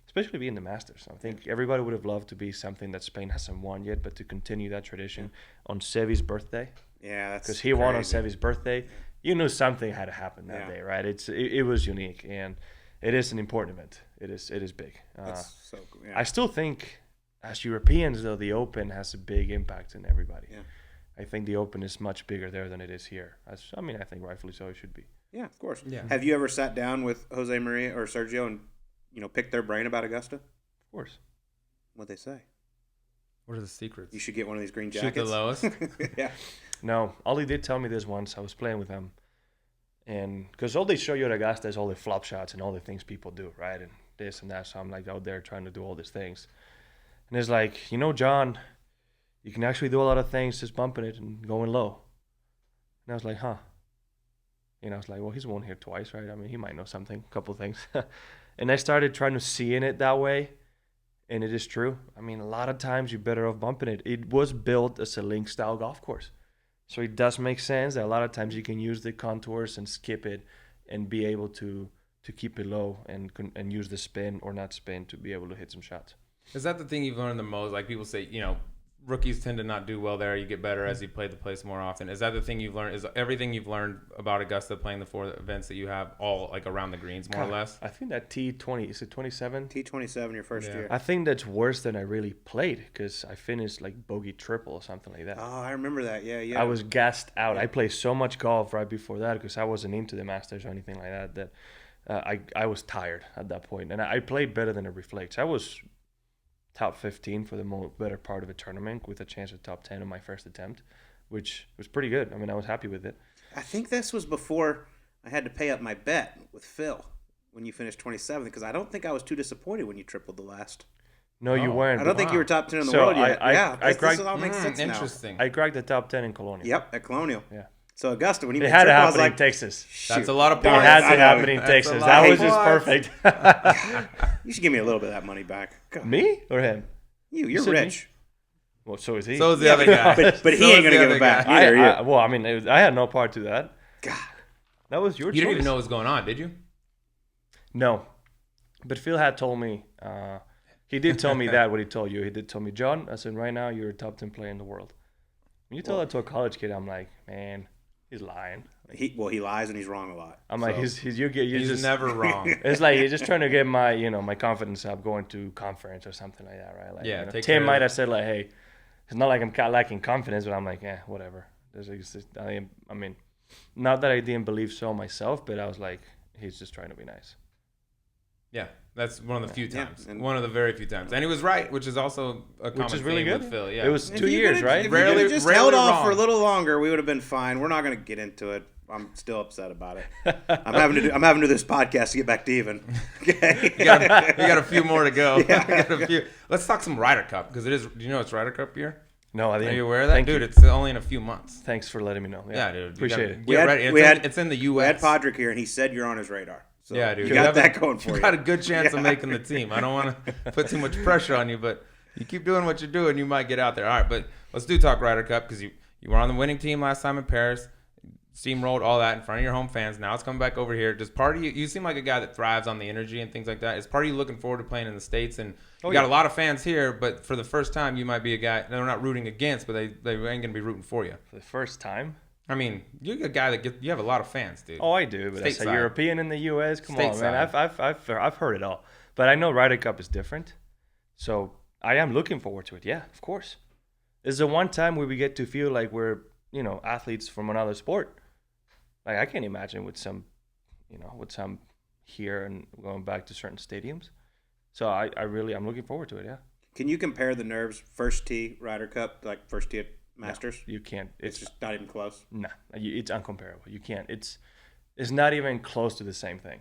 Especially being the Masters. I think everybody would have loved to be something that Spain hasn't won yet, but to continue that tradition on Seve's birthday. Yeah, that's because he won on Seve's birthday. You knew something had to happen that day, right? It was unique, and it is an important event. It is big. That's so cool. Yeah. I still think, as Europeans, though, the Open has a big impact on everybody. Yeah. I think the Open is much bigger there than it is here. I think rightfully so it should be. Yeah, of course. Yeah. Have you ever sat down with Jose Maria or Sergio and pick their brain about Augusta? Of course. What'd they say? What are the secrets? You should get one of these green jackets. Shoot the lowest? Yeah. No, Ollie did tell me this once. I was playing with him. And because all they show you at Augusta is all the flop shots and all the things people do, right? And this and that. So I'm like out there trying to do all these things. And it's like, John, you can actually do a lot of things just bumping it and going low. And I was like, huh. I was like, well, he's won here twice, right? I mean, he might know something, a couple of things. And I started trying to see in it that way, and it is true. I mean, a lot of times you're better off bumping it. It was built as a link-style golf course. So it does make sense that a lot of times you can use the contours and skip it and be able to keep it low and use the spin or not spin to be able to hit some shots. Is that the thing you've learned the most? Like people say, rookies tend to not do well there. You get better as you play the place more often. Is that the thing you've learned? Is everything you've learned about Augusta playing the 4 events that you have all like around the greens more or less? I think that T20, is it 27? T27 your first year. I think that's worse than I really played because I finished like bogey triple or something like that. Oh, I remember that. Yeah. I was gassed out. I played so much golf right before that because I wasn't into the Masters or anything like that I was tired at that point. And I played better than it reflects. I was top 15 for the better part of a tournament with a chance at top 10 on my first attempt, which was pretty good. I mean, I was happy with it. I think this was before I had to pay up my bet with Phil when you finished 27th because I don't think I was too disappointed when you tripled the last. No, you weren't. I don't think you were top 10 in the world yet. This all makes sense interesting. now. I cracked the top 10 in Colonial. Yep, at Colonial. Yeah. So Augusta, when you had to triple, I was happen like, in Texas. That's a lot of It points. had to happen in Texas. That was just perfect. You should give me a little bit of that money back. God. Me or him? You're rich. Well, so is he. So is the other guy. But he ain't going to give it back. I had no part to that. God. That was your choice. You didn't even know what was going on, did you? No. But Phil had told me, he did tell me that, what he told you. He did tell me, John, I said, right now you're a top 10 player in the world. When you tell that to a college kid, I'm like, man, he's lying. He lies and he's wrong a lot. I'm like, he's just never wrong. It's like you're just trying to get my my confidence up going to conference or something like that, right? Like, yeah. Tim might have said like, hey, it's not like I'm lacking confidence, but I'm like, whatever. I mean, not that I didn't believe so myself, but I was like, he's just trying to be nice. Yeah, that's one of the few times. and- One of the very few times. And he was right, which is also a common Which is really theme good. with Phil. Yeah. It was If 2 you years, could've- right? If Rarely- you could've just rarely held off for a wrong. little longer, we would have been fine. We're not going to get into it. I'm still upset about it. I'm having to do this podcast to get back to even. Okay. we got a few more to go. We got a few. Let's talk some Ryder Cup because it is. Do you know it's Ryder Cup year? No, I Are didn't. you aware of that, Thank dude? you. It's only in a few months. Thanks for letting me know. Yeah, dude. Appreciate it. Get ready. It's in the We U.S. had Podrick here, and he said you're on his radar. So Yeah, dude. You got have that going for you. You got a good chance of making the team. I don't want to put too much pressure on you, but you keep doing what you're doing, you might get out there. All right, but let's do talk Ryder Cup because you were on the winning team last time in Paris. Steamrolled all that in front of your home fans. Now it's coming back over here. Does part of you seem like a guy that thrives on the energy and things like that? Is part of you looking forward to playing in the States? And you got a lot of fans here, but for the first time, you might be a guy they're not rooting against, but they ain't going to be rooting for you. For the first time? I mean, you're a guy that you have a lot of fans, dude. Oh, I do, but as a Stateside. European in the U.S., come on, man. Stateside. I've heard it all. But I know Ryder Cup is different. So I am looking forward to it. Yeah, of course. It's the one time where we get to feel like we're, athletes from another sport. Like I can't imagine with some here and going back to certain stadiums. So I'm looking forward to it. Yeah. Can you compare the nerves first tee Ryder Cup like first tee at Masters? No, you can't. It's just not even close. No, it's uncomparable. You can't. It's not even close to the same thing.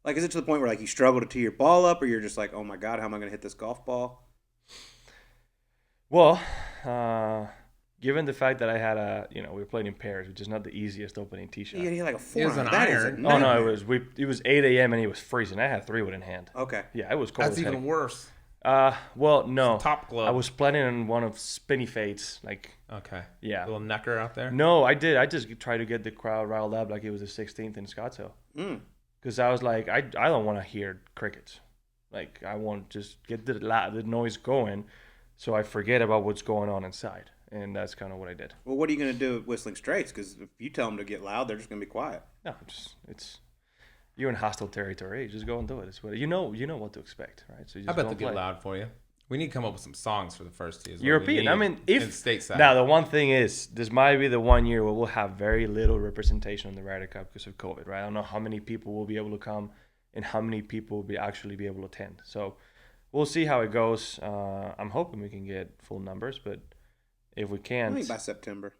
Like, is it to the point where like you struggle to tee your ball up, or you're just like, oh my god, how am I going to hit this golf ball? Well, given the fact that I had we were playing in Paris, which is not the easiest opening tee shot. You had like a 4 It was iron. an That is a iron. Oh no, nightmare. it was 8 a.m. and it was freezing. I had 3-wood in hand. Okay. Yeah, it was cold. That's as heck. even worse. Well, no. Top glove. I was planning on one of spinny fades, like Okay. yeah. A little necker out there. No, I did. I just tried to get the crowd riled up like it was the 16th in Scottsdale. Because I was like, I don't want to hear crickets. Like I want to just get the noise going, so I forget about what's going on inside, and that's kind of what I did. Well, what are you going to do with Whistling Straits? Because if you tell them to get loud, they're just going to be quiet. No, it's you're in hostile territory. Just go and do it. It's what you know what to expect, right? So you I just bet go they'll and get play. loud for you. We need to come up with some songs for the first tee. European. I mean, if in stateside. now the one thing is, this might be the 1 year where we'll have very little representation on the Ryder Cup because of COVID, right? I don't know how many people will be able to come and how many people will actually be able to attend. So we'll see how it goes. I'm hoping we can get full numbers, but if we I can't, think by September.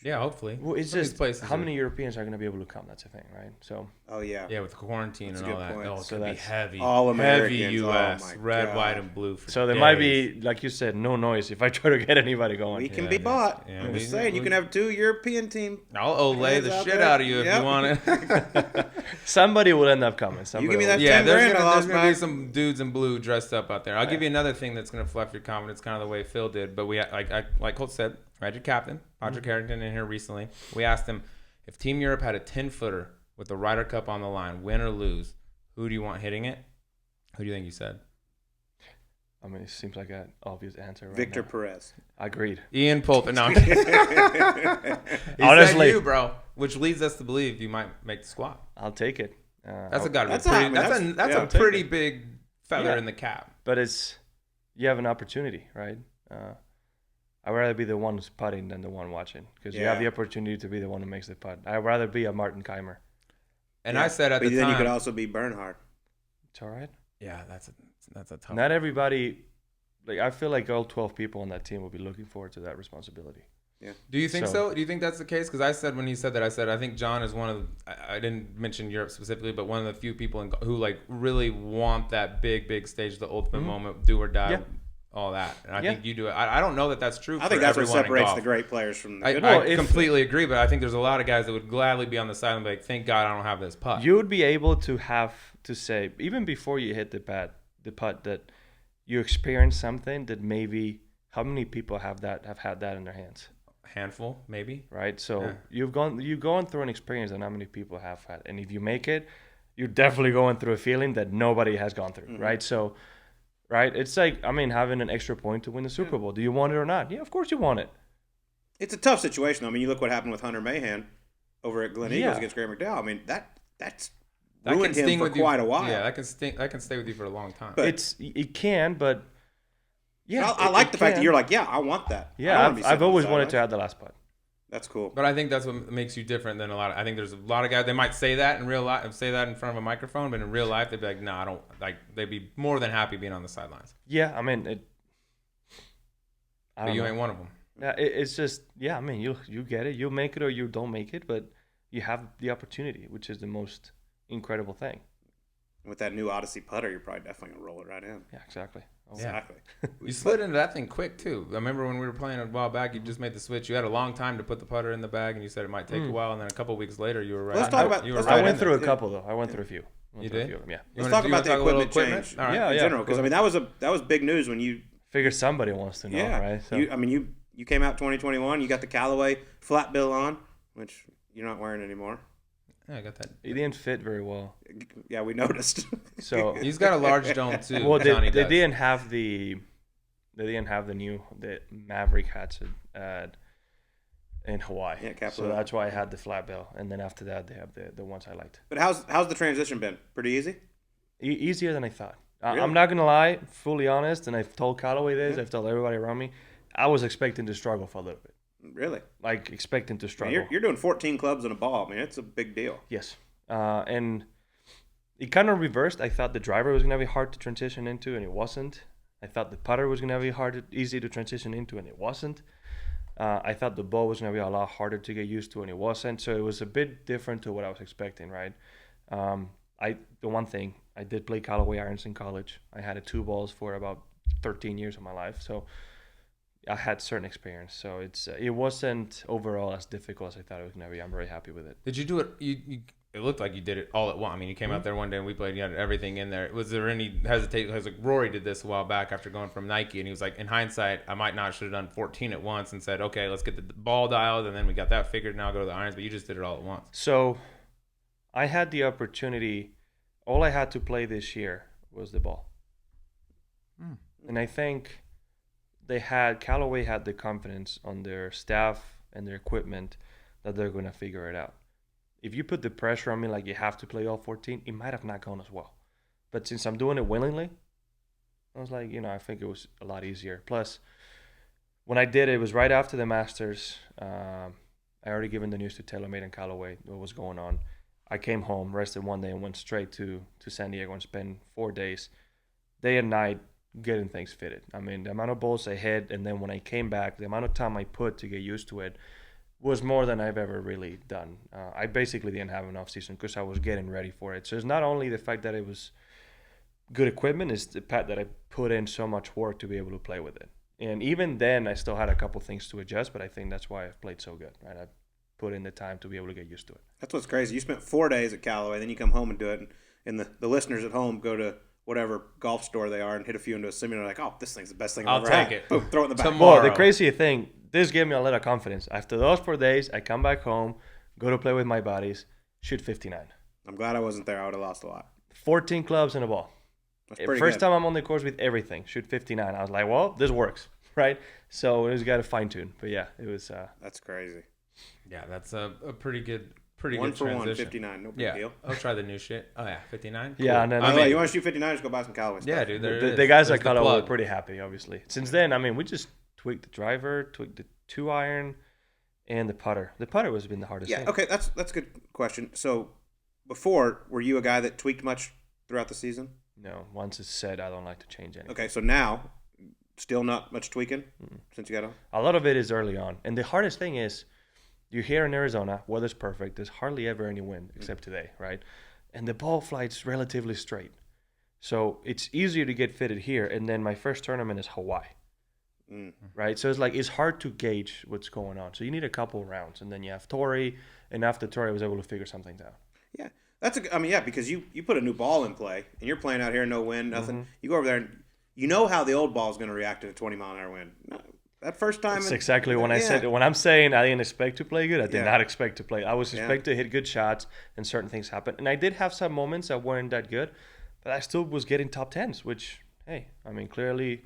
Yeah, hopefully. well, it's Some of these just places how are- many Europeans are going to be able to come. That's the thing, right? So Oh yeah. Yeah, with quarantine That's and a all good that. point. Oh, it's So going to be that's heavy. all Heavy Americans. U.S. Oh, my red, God. white, and blue for so there might days. be, like you said, no noise if I try to get anybody going. We can Yeah, be dude. bought. Yeah, I'm we- just saying, you we- can have 2 European team. I'll Olay Hands the out shit there. out of you if Yep. you want it. Somebody will end up coming. You Somebody give me will. that Yeah, 10 there's grand I gonna lost be back. some dudes in blue dressed up out there. I'll give you another thing that's gonna fluff your confidence, kind of the way Phil did. But we, like Colt said, I had your captain, Patrick Harrington, in here recently. We asked him if Team Europe had a 10-footer with the Ryder Cup on the line, win or lose, who do you want hitting it? Who do you think you said? I mean, it seems like an obvious answer. Right Victor now. Perez. Agreed. Ian Poulter. No, I'm kidding. He Honestly. said you, bro, which leads us to believe you might make the squad. I'll take it. That's a gotta be That's pretty. a- I mean, That's yeah, a take pretty it. big feather Yeah. in the cap. But you have an opportunity, right? I'd rather be the one who's putting than the one watching because you have Yeah. the opportunity to be the one who makes the putt. I'd rather be a Martin Keimer. And Yeah. I said at But the then time, you could also be Bernhard. It's all right. yeah, that's a tough. Not everybody, I feel like all 12 people on that team will be looking forward to that responsibility. Do you think So- so? Do you think that's the case? Because I said when he said that, I said I think John is one of I didn't mention Europe specifically, but one of the few people who really want that big stage, the ultimate moment, do or die, Yeah. all that. And I Yeah. think you do it. I don't know that that's true. I think that's what everyone in separates golf. the great players from the I, good Well, I if- completely agree, but I think there's a lot of guys that would gladly be on the side and be like, "Thank God I don't have this putt." You would be able to have to say, even before you hit the putt, that you experience something that maybe how many people have had that in their hands, Handful, maybe. right? So Yeah. you've gone through an experience that not many people have had, and if you make it, you're definitely going through a feeling that nobody has gone through, right? So, right, it's like having an extra point to win the Super Bowl. Do you want it or not? Yeah, of course you want it. It's a tough situation. I mean, you look what happened with Hunter Mahan over at Glen Eagles Yeah. against Graham McDowell. I mean, that's That ruined him for with you quite a while. Yeah, that can stay with you for a long time. But- It can, but yeah, I like it the fact that can. you're like, yeah, I want that. I Yeah, don't wanna be I've sitting on always the wanted to sidelines. have the last putt. That's cool. But I think that's what makes you different than a lot of. I think there's a lot of guys. They might say that in real life, say that in front of a microphone, but in real life, they'd be like, "No, I don't like." They'd be more than happy being on the sidelines. Yeah, I mean, But you ain't one of them. Yeah, it's just I mean, you get it, you make it or you don't make it, but you have the opportunity, which is the most incredible thing. With that new Odyssey putter, you're probably definitely gonna roll it right in. Yeah, exactly. Exactly. You slid into that thing quick too. I remember when we were playing a while back, you just made the switch. You had a long time to put the putter in the bag, and you said it might take a while. And then a couple weeks later, you were right. Let's talk about. I went through a couple though. I went through a few. You did? Yeah. Let's talk about the equipment change. All right. Yeah, in general, because I mean that was big news when you. Figure somebody wants to know, right? So. You came out 2021. You got the Callaway flat bill on, which you're not wearing anymore. Yeah, I got that. It didn't fit very well. Yeah, we noticed. So he's got a large dome too. Well, they didn't have the Maverick hats in Hawaii. Yeah, so that's why I had the flat bill, and then after that they have the ones I liked. But how's the transition been? Pretty easy. Easier than I thought. Really? I'm not gonna lie, fully honest, and I've told Callaway this. I've told everybody around me. I was expecting to struggle for a little bit. Really? Like expecting to struggle. I mean, you're doing 14 clubs and a ball. I mean, it's a big deal. Yes. And it kind of reversed. I thought the driver was going to be hard to transition into, and it wasn't. I thought the putter was going to be easy to transition into, and it wasn't. I thought the ball was going to be a lot harder to get used to, and it wasn't. So it was a bit different to what I was expecting, right? The one thing, I did play Callaway irons in college. I had 2 balls for about 13 years of my life. So I had certain experience, so it wasn't overall as difficult as I thought it was going to be. I'm very happy with it. Did you do it? It looked like you did it all at once. I mean, you came out there one day and we played. You had everything in there. Was there any hesitation? Because like Rory did this a while back after going from Nike, and he was like, in hindsight, I might not should have done 14 at once and said, okay, let's get the ball dialed, and then we got that figured. Now go to the irons, but you just did it all at once. So I had the opportunity. All I had to play this year was the ball, and I think. Callaway had the confidence on their staff and their equipment that they're going to figure it out. If you put the pressure on me like you have to play all 14, it might have not gone as well. But since I'm doing it willingly, I was like, I think it was a lot easier. Plus, when I did it, it was right after the Masters. I already given the news to TaylorMade and Callaway what was going on. I came home, rested one day, and went straight to San Diego and spent 4 days, day and night, getting things fitted. I mean, the amount of balls I hit, and then when I came back, the amount of time I put to get used to it was more than I've ever really done. I basically didn't have an off season because I was getting ready for it. So it's not only the fact that it was good equipment, it's the fact that I put in so much work to be able to play with it. And even then, I still had a couple things to adjust, but I think that's why I've played so good. Right? I put in the time to be able to get used to it. That's what's crazy. You spent 4 days at Callaway, then you come home and do it, and the listeners at home go to whatever golf store they are and hit a few into a simulator, like, oh, this thing's the best thing I've ever had. I'll take it. Boom, throw it in the back. Well, the crazy thing, this gave me a lot of confidence. After those 4 days, I come back home, go to play with my buddies, shoot 59. I'm glad I wasn't there. I would have lost a lot. 14 clubs and a ball. That's pretty First good. time I'm on the course with everything, shoot 59. I was like, well, this works, right? So we just got to fine tune. But yeah, it was. That's crazy. Yeah, that's a pretty good. One good for transition. 1, 59. No big deal. I'll try the new shit. Oh, yeah, 59? Yeah, cool. and then, By the way, you want to shoot 59, just go buy some Callaway stuff. Yeah, dude. the guys at Callaway were pretty happy, obviously. Since then, I mean, we just tweaked the driver, tweaked the 2-iron, and the putter. The putter has been the hardest thing. Yeah, okay, that's a good question. So, before, were you a guy that tweaked much throughout the season? No, once it's said, I don't like to change anything. Okay, so now, still not much tweaking since you got on? A lot of it is early on. And the hardest thing is, you're here in Arizona, weather's perfect, there's hardly ever any wind except today, right? And the ball flights relatively straight. So it's easier to get fitted here, and then my first tournament is Hawaii, right? So it's hard to gauge what's going on. So you need a couple rounds, and then you have Torrey, and after Torrey I was able to figure something out. Yeah, because you put a new ball in play, and you're playing out here, no wind, nothing. You go over there, and you know how the old ball is going to react to a 20-mile-an-hour wind. That first time. That's exactly when I said, when I'm saying I didn't expect to play good, I did not expect to play. I was expecting to hit good shots, and certain things happen. And I did have some moments that weren't that good, but I still was getting top 10s, which, hey, I mean, clearly,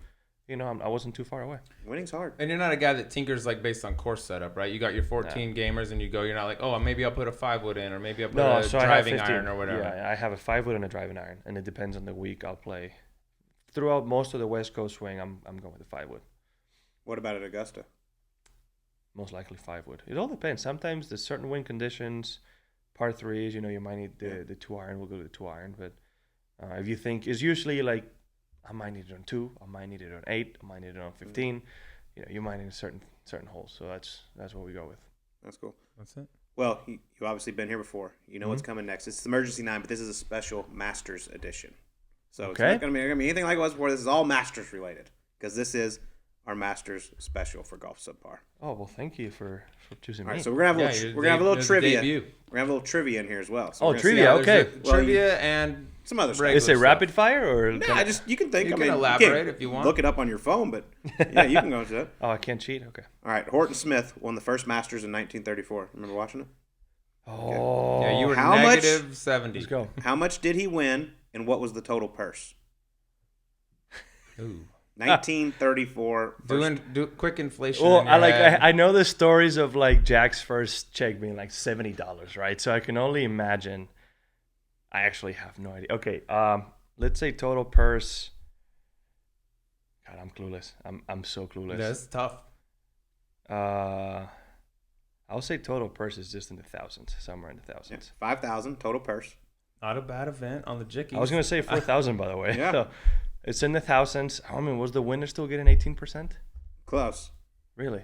I wasn't too far away. Winning's hard. And you're not a guy that tinkers like based on course setup, right? You got your 14 gamers, and you go, you're not like, oh, maybe I'll put a 5-wood in, or maybe I'll put a driving iron or whatever. Yeah, I have a 5-wood and a driving iron, and it depends on the week I'll play. Throughout most of the West Coast swing, I'm going with the 5-wood. What about at Augusta? most likely 5 wood. It all depends. Sometimes there's certain wind conditions, par 3s, you might need the 2-iron. We'll go to the 2-iron. But if you think, it's usually like, I might need it on 2, I might need it on 8, I might need it on 15. You might need a certain holes. So that's what we go with. That's cool. That's it. Well, you've obviously been here before. You know what's coming next. It's the Emergency 9, but this is a special Masters edition. So it's not going to be anything like it was before. This is all Masters related because this is our Masters special for Golf Subpar. Oh, well, thank you for choosing me. All right, so we're going to have a little trivia. We're going to have a little trivia in here as well. So trivia, okay. Trivia and some other stuff. Is it rapid fire or? Nah, you can think. You can elaborate if you want. Look it up on your phone, but yeah, you can go into it. Oh, I can't cheat? Okay. All right, Horton Smith won the first Masters in 1934. Remember watching it? Oh. Yeah, you were How negative much? 70. Let's go. How much did he win, and what was the total purse? Ooh. 1934. Do quick inflation. Well, in your head. I know the stories of like Jack's first check being like $70, right? So I can only imagine. I actually have no idea. Okay, let's say total purse. God, I'm clueless. I'm so clueless. That's tough. I'll say total purse is just in the thousands, somewhere in the thousands. Yeah, 5,000 total purse. Not a bad event on the Jickeys. I was gonna say 4,000, by the way. Yeah. So it's in the thousands. I mean, was the winner still getting 18%? Close. Really?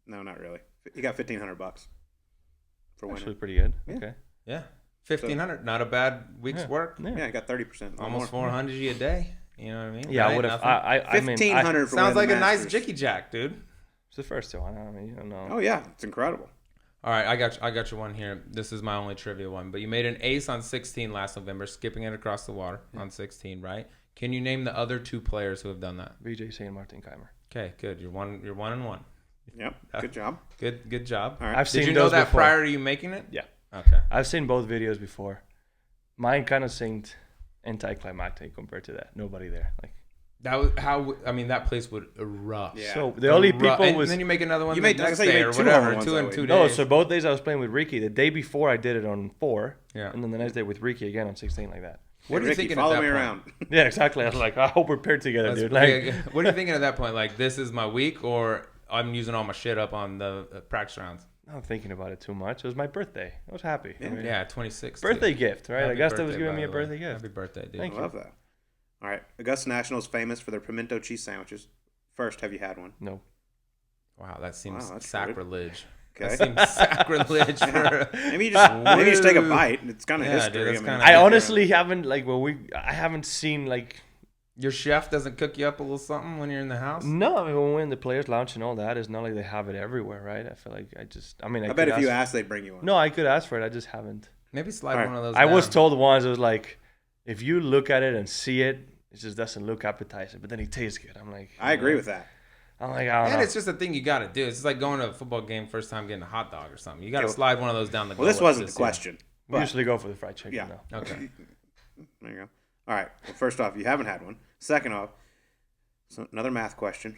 No, not really. He got $1,500 for winning. Actually, pretty good. Yeah. Okay. Yeah, 1,500. Not a bad week's work. Yeah, he got 30%. Almost 400 a day. You know what I mean? Yeah, I would have. I mean, 1,500 for sounds like winning a the nice Masters. Jicky Jack, dude. It's the first one. I mean, you don't know. Oh yeah, it's incredible. All right, I got you one here. This is my only trivia one. But you made an ace on 16 last November, skipping it across the water on 16, right? Can you name the other 2 players who have done that? VJ St. Martin Keimer. Okay, good. You're 1-1. Yep. Good job. Good job. All right. I've seen Did you know those that before. prior to you making it? Yeah. Okay. I've seen both videos before. Mine kind of seemed anticlimactic compared to that. Nobody there. Like That was how. I mean, that place would erupt. Yeah. so, the only people and was. then you make another one. You the made- next like I say, you day made or 2 whatever. other ones 2 that and week. 2 days. No, so both days I was playing with Ricky. The day before I did it on 4. Yeah. And then the next day with Ricky again on 16 like that. What are you Ricky, thinking follow at that me point? around. Yeah, exactly. I was like, I hope we're paired together, dude. Like, What are you thinking at that point? Like, this is my week, or I'm using all my shit up on the practice rounds? not thinking about it too much. It was my birthday. I was happy. Yeah. I mean, Yeah, 26. birthday too. gift, right? Happy Augusta was birthday, giving by me a the way. birthday gift. Happy birthday, dude. Thank I you. love that. All right. Augusta National is famous for their pimento cheese sandwiches. First, have you had one? No. Wow, that seems Wow, that's sacrilege. Okay. That seems sacrilege for. Maybe you just take a bite. It's kind of Yeah, history. dude, that's I mean, kinda- I honestly haven't I haven't seen like Your chef doesn't cook you up a little something when you're in the house? no. I mean, when we're in the players' lounge and all that, it's not like they have it everywhere, right? I feel like I bet if you asked, they'd bring you one. No, I could ask for it. I just haven't. Maybe slide All right. one of those I was down. told once, it was like, if you look at it and see it, it just doesn't look appetizing, but then it tastes good. I'm like, I agree with that. I'm like, I don't And know. it's just a thing you got to do. It's just like going to a football game first time getting a hot dog or something. You got to Okay, slide one of those down the Well, this gullet wasn't the this year. question. We But, usually go for the fried chicken. Yeah. though. Okay. there you go. All right. Well, first off, you haven't had one. Second off, so another math question.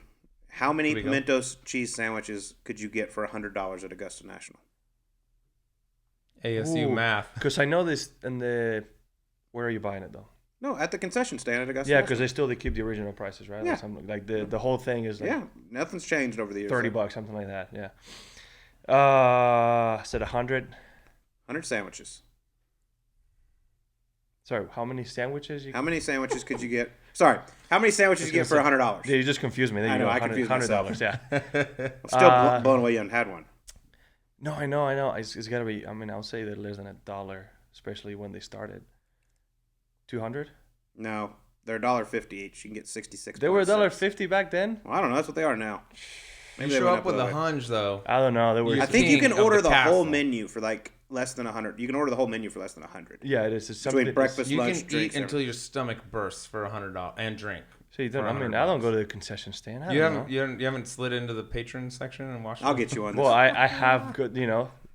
How many Here we go. pimento cheese sandwiches could you get for $100 at Augusta National? ASU Ooh. math. Because I know this in the. Where are you buying it though? No, at the concession stand at Augusta Yeah, National. because they keep the original prices, right? Yeah. Like, like the whole thing is like Yeah, nothing's changed over the years. $30, something like that. Yeah. I said 100. 100 sandwiches. Sorry, how many sandwiches? How many sandwiches could you get? Sorry, how many sandwiches you get for $100? Yeah, you just confused me. There I you know, go. I confused myself. $100. Yeah. I'm still blown away you haven't had one. No, I know. It's got to be. I mean, I'll say they're less than $1, especially when they started. 200. No, they're $1.50 each. You can get 66. They were $1.50 back then. Well, I don't know. That's what they are now. You they show went up with the a way. hunch, though. I don't know. They were. You I think you king can of order the the whole castle. menu for like less than 100. You can order the whole menu for less than 100. Yeah, it is. It's something. Between breakfast, You lunch, can drinks. eat until your stomach bursts for $100 and drink. See, for I mean, I don't go to the concession stand. I You don't haven't, know. you haven't slid into the patron section and watched. I'll them? get you on this. Well, I have good,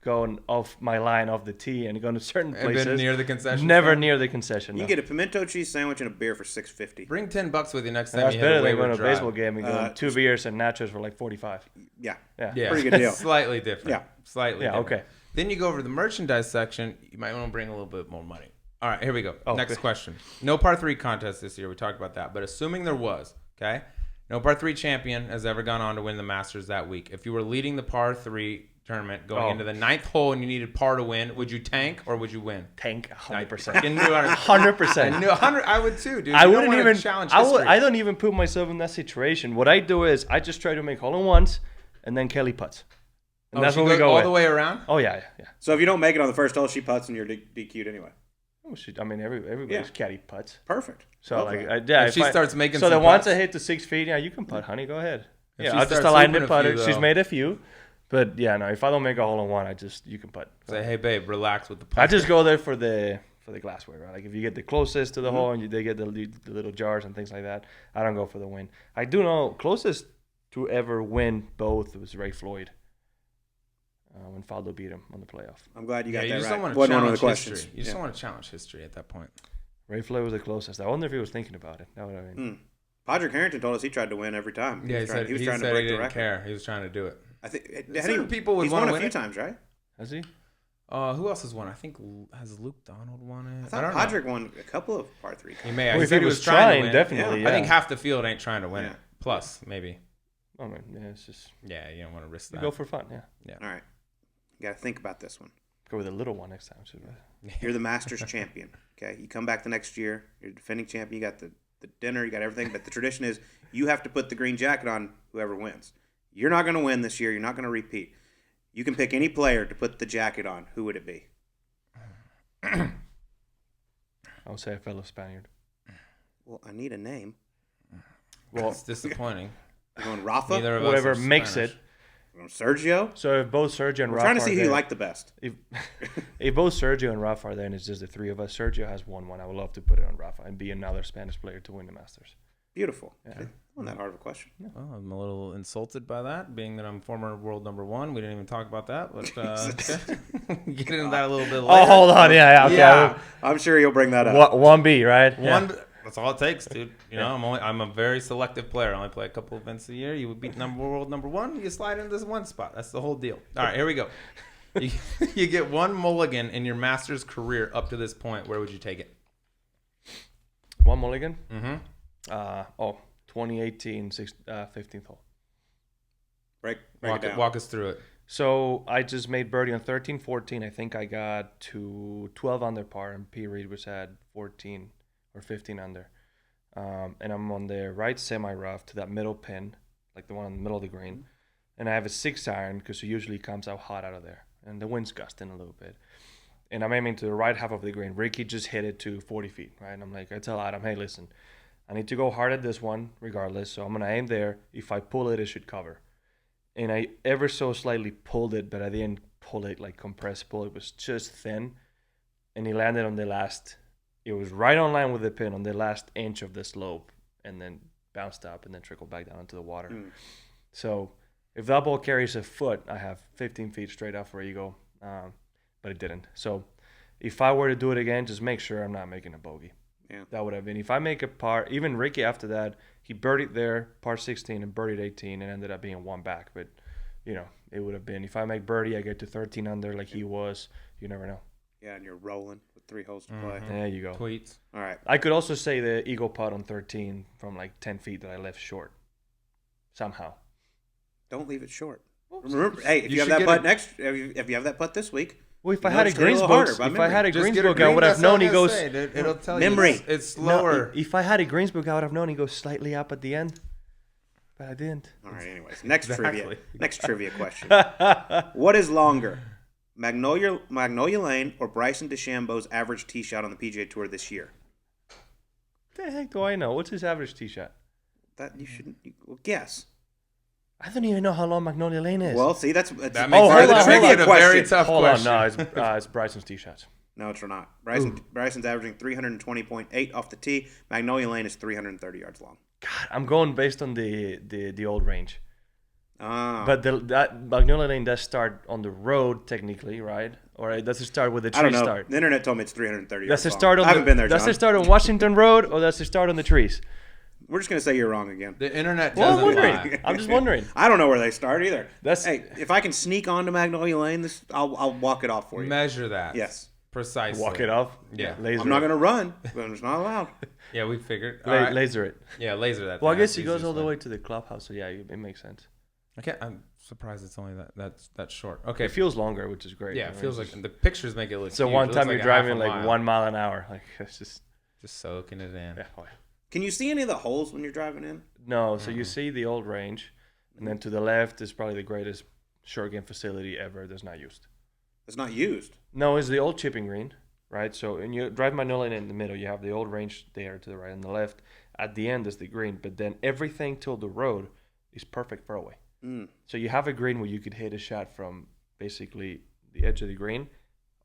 going off my line off the tee and going to certain And places. been near the concession. Never stand? near the concession. you No. can get a pimento cheese sandwich and a beer for $6.50. Bring $10 with you next time. That's you hit better a than waiver going to a drive. baseball game and going 2 beers and nachos for like 45. Yeah. Yeah. Yeah, Pretty good deal. Slightly different. Yeah. Slightly. Yeah, different. okay. Then you go over to the merchandise section. You might want to bring a little bit more money. All right, here we go. Oh, Next good. question. No par 3 contest this year. We talked about that. But assuming there was, okay, No par 3 champion has ever gone on to win the Masters that week. If you were leading the par 3 tournament going into the 9th hole and you needed par to win, would you tank or would you win? Tank 100%. 100%. I knew 100. I would too, dude. I wouldn't even challenge history. I don't even put myself in that situation. What I do is I just try to make hole-in-ones and then Kelly putts. And that's what we go all with. the way around? Oh, yeah. So if you don't make it on the first hole, she putts and you're DQ'd anyway. Oh, I mean, everybody's caddy putts. Perfect. So, if she starts making so some the ones putts. I hit to 6 feet, yeah, you can putt, honey. Go ahead. If Yeah, I'll just starts align hooping the a putter. few, She's though. made a few. But, yeah, no, if I don't make a hole-in-one, you can putt. Say, hey, babe, relax with the putt. I just go there for the glassware, right? Like if you get the closest to the hole and they get the little jars and things like that, I don't go for the win. I do know closest to ever win both was Ray Floyd when Faldo beat him on the playoff. I'm glad you got that just right. don't want to Wasn't one of challenge the questions. history. You just don't want to challenge history at that point. Ray Floyd was the closest. I wonder if he was thinking about it. Know what I mean? Padraig Harrington told us he tried to win every time. Yeah, he said he trying to break he the didn't record. care. He was trying to do it. I think Certain people would he's want won to a win few it. times, right? Has he? Who else has won? I think has Luke Donald won it. I thought don't Padraig won a couple of par 3. He may. Well, He if said he he was was trying to win. definitely. Yeah. I think half the field ain't trying to win Yeah. it. Plus, maybe. I mean, yeah, it's just Yeah, you don't want to risk you that. go for fun. Yeah, All right. You got to think about this one. go with a little one next time. So You're the Masters champion. Okay, you come back the next year. You're defending champion. You got the dinner. You got everything. But the tradition is you have to put the green jacket on whoever wins. You're not going to win this year. You're not going to repeat. You can pick any player to put the jacket on. Who would it be? I would say a fellow Spaniard. Well, I need a name. Well, It's disappointing. You're going Rafa? Neither of us whoever are makes Spanish. it. You're going Sergio? So if both Sergio and We're Rafa trying to see are who there, you like the best. if both Sergio and Rafa are there and it's just the three of us, Sergio has won one. I would love to put it on Rafa and be another Spanish player to win the Masters. Beautiful. Yeah. Wasn't that hard of a question. Well, I'm a little insulted by that, being that I'm former world number 1. We didn't even talk about that, but get into that a little bit later. Oh, hold on. Yeah, okay. Yeah. I'm sure you'll bring that up. 1B, right? One. That's all it takes, dude. You know, I'm a very selective player. I only play a couple events a year. You would beat world number 1. You slide into this one spot. That's the whole deal. All right, here we go. You get one mulligan in your Masters career up to this point. Where would you take it? One mulligan? Mm-hmm. 2018, 15th hole. Break it down. Walk us through it. So I just made birdie on 13, 14. I think I got to 12 under par, and P. Reed was at 14 or 15 under. And I'm on the right semi-rough to that middle pin, like the one in the middle of the green. And I have a 6-iron because it usually comes out hot out of there. And the wind's gusting a little bit. And I'm aiming to the right half of the green. Ricky just hit it to 40 feet, right? And I'm like, I tell Adam, hey, listen, I need to go hard at this one regardless. So I'm going to aim there. If I pull it, it should cover. And I ever so slightly pulled it, but I didn't pull it like compressed pull. It was just thin. And he landed on the last, it was right on line with the pin on the last inch of the slope and then bounced up and then trickled back down into the water. So if that ball carries a foot, I have 15 feet straight up for eagle. But it didn't. So if I were to do it again, just make sure I'm not making a bogey. Yeah. That would have been. If I make a par, even Ricky after that, he birdied there, par 16, and birdied 18, and ended up being one back. But, you know, it would have been. If I make birdie, I get to 13 under like he was. You never know. Yeah, and you're rolling with 3 holes to play. There you go. Tweets. All right. I could also say the eagle putt on 13 from like 10 feet that I left short. Somehow. Don't leave it short. Remember, hey, if You you have should that get putt it- next, if you have that putt this week, Well, if I You had a noticed it a little Greensbook, harder by if I memory. had a Just get Greensbook, I would have known he goes. It'll tell Memory. you. It's No, slower. if I had a Greensbook, I would have known he goes slightly up at the end. But I didn't. all right. Anyways, next Exactly. trivia. Next trivia question. What is longer, Magnolia Lane or Bryson DeChambeau's average tee shot on the PGA Tour this year? The heck do I know? What's his average tee shot? That you shouldn't. Well, guess. I don't even know how long Magnolia Lane is. Well, see, that's That part makes hold of it the on, trivia a question. very tough hold question. on, no, it's Bryson's tee shots. No, it's not. Bryson's averaging 320.8 off the tee. Magnolia Lane is 330 yards long. God, I'm going based on the old range. Ah, But that Magnolia Lane does start on the road technically, right? Or does it start with the I don't tree know. start? The internet told me it's 330 Does yards it long. start on I haven't been there, Does John. it start on Washington Road or does it start on the trees? We're just gonna say you're wrong again. The internet Well, I'm doesn't wondering. lie. I'm just wondering. I don't know where they start either. That's- Hey, if I can sneak onto Magnolia Lane, I'll walk it off for you. Measure that. Yes. Precisely. Walk it off. Yeah. Laser I'm not it. going to run, but it's not allowed. Yeah, we figured. All right. Laser it. Yeah, laser that. Well, I thing. guess That's he goes easiest all the way. way to the clubhouse, so yeah, it makes sense. I'm surprised it's only that's short. Okay. It feels longer, which is great. Yeah, I it mean, feels it's like the pictures make it look. so huge. one It time looks you're like a half driving a like mile. 1 mile an hour. Like it's just soaking it in. yeah. Oh, yeah. Can you see any of the holes when you're driving in? No, so you see the old range, and then to the left is probably the greatest short game facility ever that's not used. It's not used. No, it's the old chipping green, right? So when you drive Magnolia Lane in the middle, you have the old range there to the right and the left. At the end is the green, but then everything till the road is perfect fairway. So you have a green where you could hit a shot from basically the edge of the green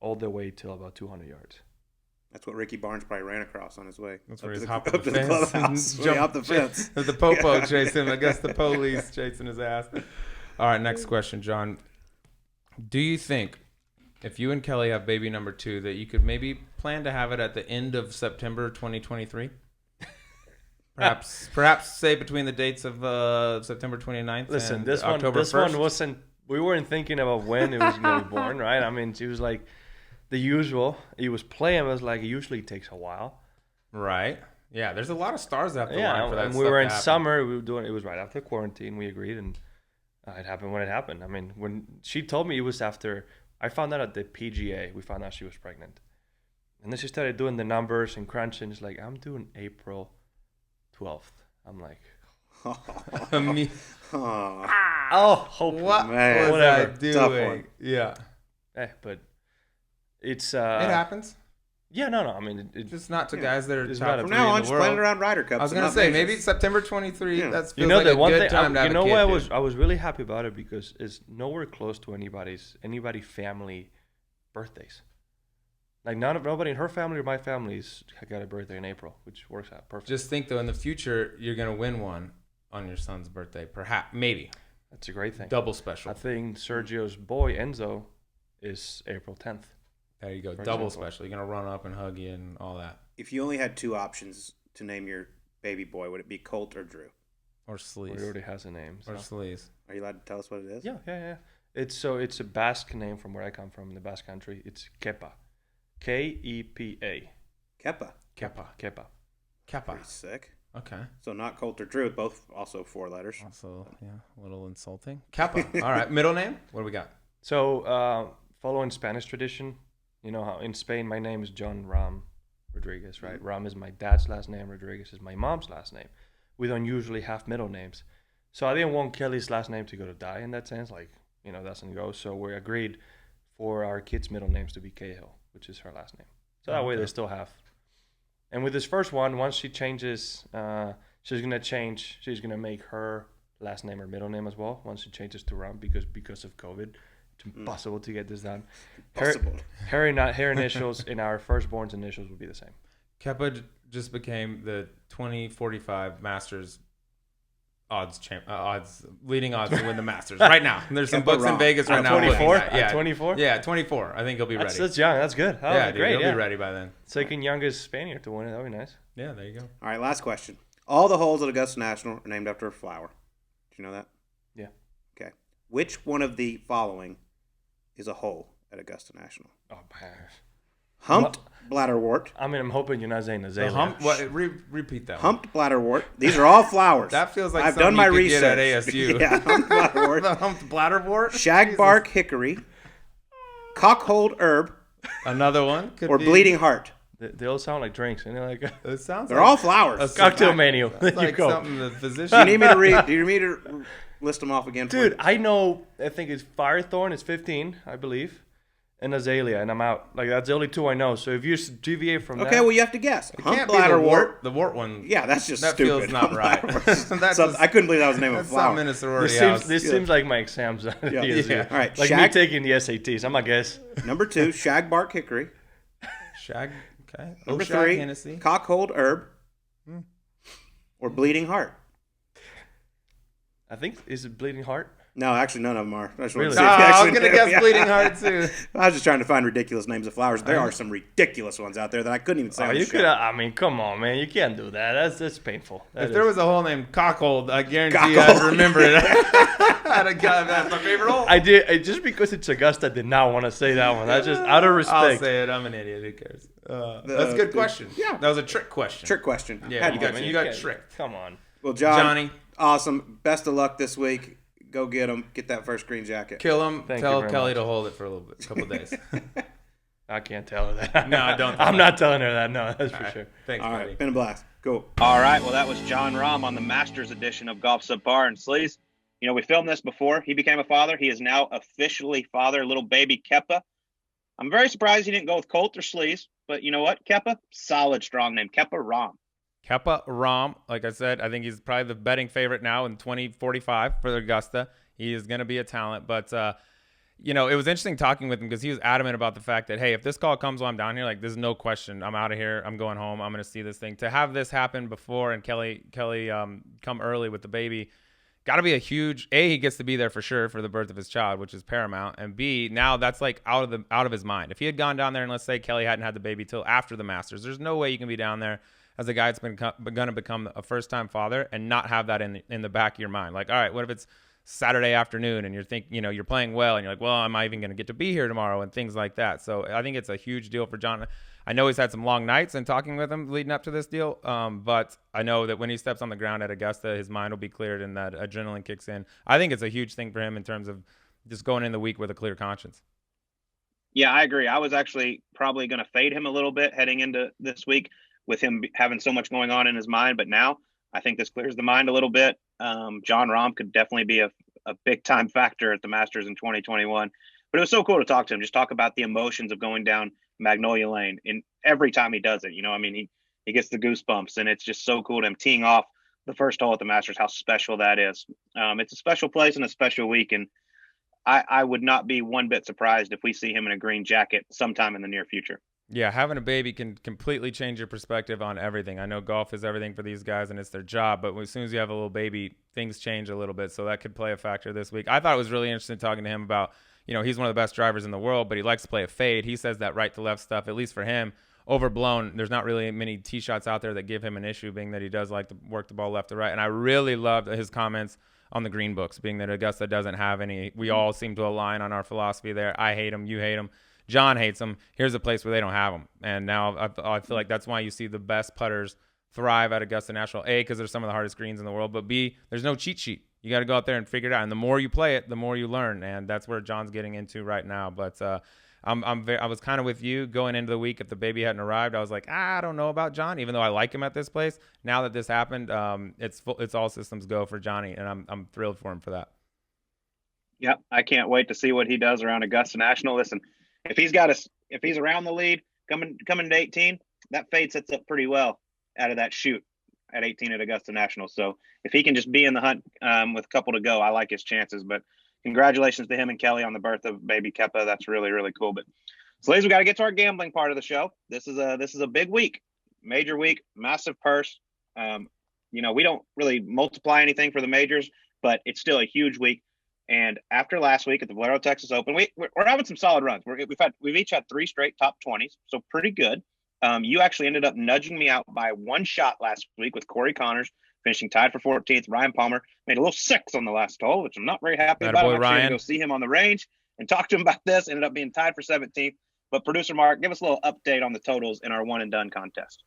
all the way till about 200 yards. That's what Ricky Barnes probably ran across on his way. That's where up he's to hopping up the to the fence clubhouse. and Way up the fence. The popo chasing him. I guess the police chasing his ass. All right, next question, John. Do you think if you and Kelly have baby number 2 that you could maybe plan to have it at the end of September 2023? Perhaps say between the dates of September 29th Listen, and this October one 1st? wasn't. We weren't thinking about when it was going to be born, right? I mean, she was like the usual. He was playing. It was like it usually takes a while. Right. Yeah, there's a lot of stars out there Yeah, for that and stuff we were to in happen. summer. We were doing. It was right after quarantine. We agreed, and it happened when it happened. I mean, when she told me it was after I found out at the PGA, we found out she was pregnant, and then she started doing the numbers and crunching. It's like I'm doing April 12th. I'm like, hope What Man. was Whatever. I Tough doing? one. Yeah. but it's It happens. yeah, no. I mean, it Just not to guys that are It's top not a- From three now in on, the just world. plan it around Ryder Cup. I was gonna say maybe September 23. Yeah. That's you feels know like the a one good thing. time to have You a know kid, why dude. I was really happy about it because it's nowhere close to anybody birthdays. Like nobody in her family or my family's got a birthday in April, which works out perfect. Just think though, in the future, you're gonna win one on your son's birthday, perhaps, maybe That's a great thing. double special. I think Sergio's boy Enzo is April 10th. There you go, For double example. special. You're gonna run up and hug you and all that, If you only had 2 options to name your baby boy, would it be Colt or Drew? or He sleaze, already has a name. So. or sleaze. Are you allowed to tell us what it is? Yeah. It's a Basque name from where I come from in the Basque country. It's Kepa, Kepa, Kepa. Kappa. Pretty sick. Okay. So not Colt or Drew, both also 4 letters. Also, yeah, a little insulting. Kappa. All right. Middle name? What do we got? So following Spanish tradition, you know how in Spain my name is Jon Rahm Rodriguez, right? Rahm is my dad's last name. Rodriguez is my mom's last name. We don't usually have middle names. So I didn't want Kelly's last name to go to die in that sense. Like, doesn't go. So we agreed for our kids' middle names to be Cahill, which is her last name. So that way they still have. And with this first one, once she changes, she's going to make her last name her middle name as well. Once she changes to Rahm because of COVID. It's impossible to get this done. Possible. Her initials and our firstborn's initials would be the same. Kappa just became the 2045 Masters leading odds to win the Masters right now. There's some Kepa books in Rahm. Vegas right At now. 24? Yeah, At 24? Yeah, 24. I think he'll be ready. That's young. That's good. Oh, yeah, dude, great. he'll be ready by then. Second youngest Spaniard to win it. That would be nice. Yeah, there you go. All right, last question. All the holes at Augusta National are named after a flower. Do you know that? Yeah. Okay. Which one of the following is a hole at Augusta National? Oh, man. Humped bladderwort. I mean, I'm hoping you're not saying azalea. Repeat that one. Humped bladderwort. These are all flowers. That feels like I've something done my you could research. get at ASU. Yeah, humped bladderwort. The humped bladderwort? Shagbark hickory. Cockhold herb. Another one? Could Or be. bleeding heart. They all sound like drinks. And they're like It sounds They're like all flowers. a cocktail menu. It's There you like go. something the Do you physician. need me to read? Do you need me to list them off again? For Dude, you? I know. I think it's Firethorn. It's 15, I believe. And azalea, and I'm out. Like, that's the only 2 I know. So if you deviate from Okay, that. well, you have to guess. Can't Humped be the bladderwort. wart. The wart one. Yeah, that's just That stupid. feels not right. That's So, just- I couldn't believe that was the name of a That's flower. something in a sorority This house. seems, this seems like my exams. At the SU. Yeah. All right, Like me taking the SATs. I'm a guess. Number 2, shagbark hickory. Shag. Okay. Number Shag 3, Hennessy. cockhold herb. Or bleeding heart. I think, is it bleeding heart? No, actually, none of them are. I just wanted to Really? see No, if you I was actually going to knew. guess Yeah. Bleeding Heart, too. I was just trying to find ridiculous names of flowers. There are some ridiculous ones out there that I couldn't even say. Oh, on the you show. could. I mean, come on, man. You can't do that. That's painful. If there was a hole named Cockhold, I guarantee you I'd Cockhold. remember it. That's my favorite hole. I did just because it's Augusta. I did not want to say that one. That's just out of I'll respect. say it. I'm an idiot. Who cares? That's a good question. Yeah. That was a trick question. Trick question. Yeah, Had you to got be. you got tricked. Come on. Well, John, Johnny. awesome. Best of luck this week. Go get them. Get that first green jacket. Kill him. Thank you Tell very Kelly much. to hold it for a couple days. I can't tell her that. No, don't tell I'm her. not telling her that. No, that's for All right. sure. Thanks, All buddy. right. Been a blast. Cool. All right. Well, that was Jon Rahm on the Masters edition of Golf Subpar and Sleaze. You know, we filmed this before he became a father. He is now officially father, little baby Kepa. I'm very surprised he didn't go with Colt or Sleaze, but you know what? Kepa, solid, strong name. Kepa Rahm. Kepa Rahm, like I said, I think he's probably the betting favorite now in 2045 for Augusta. He is going to be a talent, but you know, it was interesting talking with him because he was adamant about the fact that, hey, if this call comes while I'm down here, like, there's no question. I'm out of here. I'm going home. I'm going to see this thing. To have this happen before and Kelly come early with the baby, got to be a huge, A, he gets to be there for sure for the birth of his child, which is paramount. And B, now that's like out of his mind. If he had gone down there and let's say Kelly hadn't had the baby till after the Masters, there's no way you can be down there as a guy that's going to become a first-time father and not have that in the back of your mind. Like, all right, what if it's Saturday afternoon and you're playing well and you're like, well, am I even going to get to be here tomorrow and things like that. So I think it's a huge deal for John. I know he's had some long nights and talking with him leading up to this deal, but I know that when he steps on the ground at Augusta, his mind will be cleared and that adrenaline kicks in. I think it's a huge thing for him in terms of just going in the week with a clear conscience. Yeah, I agree. I was actually probably going to fade him a little bit heading into this week with him having so much going on in his mind. But now I think this clears the mind a little bit. Jon Rahm could definitely be a big time factor at the Masters in 2021. But it was so cool to talk to him, just talk about the emotions of going down Magnolia Lane. And every time he does it, I mean, he gets the goosebumps, and it's just so cool to him teeing off the first hole at the Masters, how special that is. It's a special place and a special week. And I would not be one bit surprised if we see him in a green jacket sometime in the near future. Yeah, having a baby can completely change your perspective on everything. I know golf is everything for these guys and it's their job, but as soon as you have a little baby, things change a little bit. So that could play a factor this week. I thought it was really interesting talking to him about, he's one of the best drivers in the world, but he likes to play a fade. He says that right to left stuff, at least for him, overblown. There's not really many tee shots out there that give him an issue, being that he does like to work the ball left to right. And I really loved his comments on the green books, being that Augusta doesn't have any. We all seem to align on our philosophy there. I hate them. You hate them. John hates them. Here's a place where they don't have them. And now I feel like that's why you see the best putters thrive at Augusta National. A, because they're some of the hardest greens in the world. But B, there's no cheat sheet. You got to go out there and figure it out. And the more you play it, the more you learn. And that's where John's getting into right now. But I was kind of with you going into the week. If the baby hadn't arrived, I was like, I don't know about John, even though I like him at this place. Now that this happened, it's all systems go for Johnny, and I'm thrilled for him for that. Yep, I can't wait to see what he does around Augusta National. Listen, if he's around the lead coming to 18, that fade sets up pretty well out of that shoot at 18 at Augusta National. So if he can just be in the hunt with a couple to go, I like his chances. But congratulations to him and Kelly on the birth of baby Kepa. That's really, really cool. But so, ladies, we got to get to our gambling part of the show. This is a big week, major week, massive purse. We don't really multiply anything for the majors, but it's still a huge week. And after last week at the Valero Texas Open, we're having some solid runs. We've each had 3 straight top 20s, so pretty good. You actually ended up nudging me out by 1 shot last week with Corey Connors, finishing tied for 14th. Ryan Palmer made a little 6 on the last hole, which I'm not very happy about. I'm actually going to go see him on the range and talk to him about this. Ended up being tied for 17th. But producer Mark, give us a little update on the totals in our one and done contest.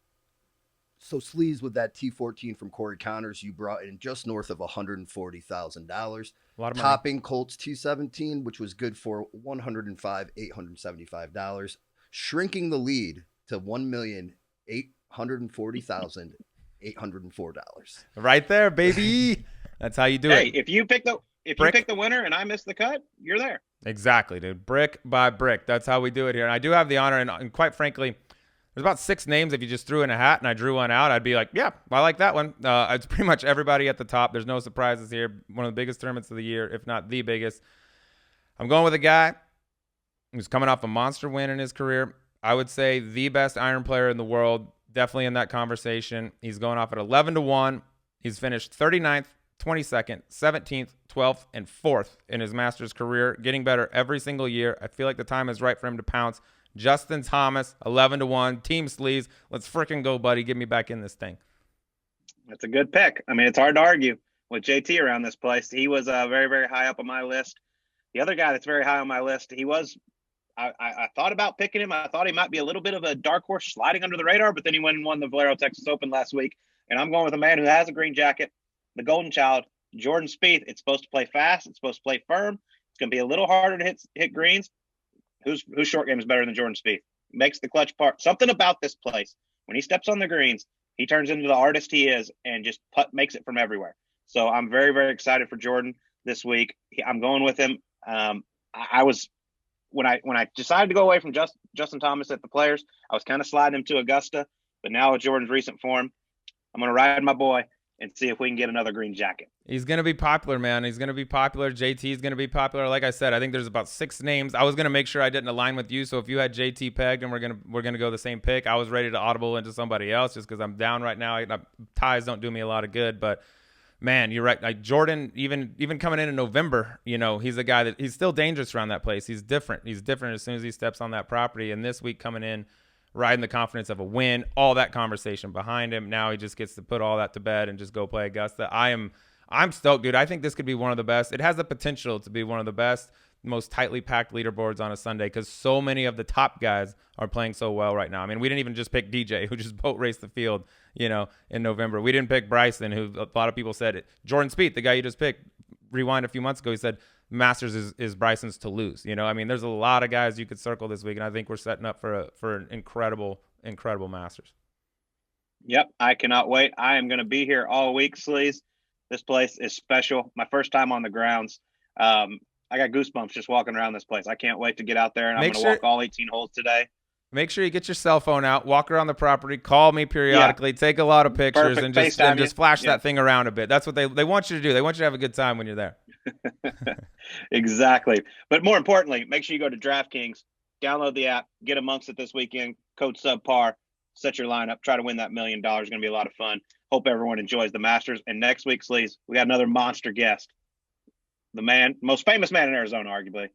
So Sleaze, with that T14 from Corey Connors, you brought in just north of $140,000. A lot of money. Topping Colt's T17, which was good for $105,875. Shrinking the lead to $1,840,804. Right there, baby. That's how you do Hey, it. if you pick the winner and I miss the cut, you're there. Exactly, dude. Brick by brick. That's how we do it here. And I do have the honor, and quite frankly, there's about 6 names. If you just threw in a hat and I drew one out, I'd be like, yeah, I like that one. It's pretty much everybody at the top. There's no surprises here. One of the biggest tournaments of the year, if not the biggest. I'm going with a guy who's coming off a monster win in his career. I would say the best iron player in the world, definitely in that conversation. He's going off at 11-1. He's finished 39th, 22nd, 17th, 12th, and 4th in his Masters career, getting better every single year. I feel like the time is right for him to pounce. Justin Thomas, 11-1, Team Sleaze. Let's freaking go, buddy. Get me back in this thing. That's a good pick. I mean, it's hard to argue with JT around this place. He was very, very high up on my list. The other guy that's very high on my list, I thought about picking him. I thought he might be a little bit of a dark horse sliding under the radar, but then he went and won the Valero Texas Open last week. And I'm going with a man who has a green jacket, the golden child, Jordan Spieth. It's supposed to play fast. It's supposed to play firm. It's going to be a little harder to hit greens. Whose short game is better than Jordan Spieth? Makes the clutch part. Something about this place, when he steps on the greens, he turns into the artist he is and just makes it from everywhere. So I'm very, very excited for Jordan this week. I'm going with him. When I decided to go away from Justin Thomas at the Players, I was kind of sliding him to Augusta, but now with Jordan's recent form, I'm going to ride my boy and see if we can get another green jacket. He's going to be popular, man. He's going to be popular. JT is going to be popular. Like I said, I think there's about 6 names. I was going to make sure I didn't align with you, so if you had JT pegged and we're going to go the same pick, I was ready to audible into somebody else just because I'm down right now. Ties don't do me a lot of good, but man, you're right. Like Jordan, even coming in November, he's a guy that he's still dangerous around that place. He's different. He's different as soon as he steps on that property. And this week coming in, riding the confidence of a win, all that conversation behind him. Now he just gets to put all that to bed and just go play Augusta. I'm stoked, dude. I think this could be one of the best. It has the potential to be one of the best, most tightly packed leaderboards on a Sunday because so many of the top guys are playing so well right now. I mean, we didn't even just pick DJ, who just boat raced the field, in November. We didn't pick Bryson, who a lot of people said it. Jordan Spieth, the guy you just picked, rewind a few months ago, he said Masters is Bryson's to lose. I mean, there's a lot of guys you could circle this week, and I think we're setting up for an incredible Masters. Yep, I cannot wait. I am going to be here all week, Sleaze. This place is special. My first time on the grounds. I got goosebumps just walking around this place. I can't wait to get out there, and I'm going to walk all 18 holes today. Make sure you get your cell phone out, walk around the property, call me periodically, take a lot of pictures, and just flash that thing around a bit. That's what they want you to do. They want you to have a good time when you're there. Exactly. But more importantly, make sure you go to DraftKings, download the app, get amongst it this weekend, code Subpar, set your lineup, try to win that $1 million. It's going to be a lot of fun. Hope everyone enjoys the Masters. And next week, Sleaze, we got another monster guest. The most famous man in Arizona, arguably.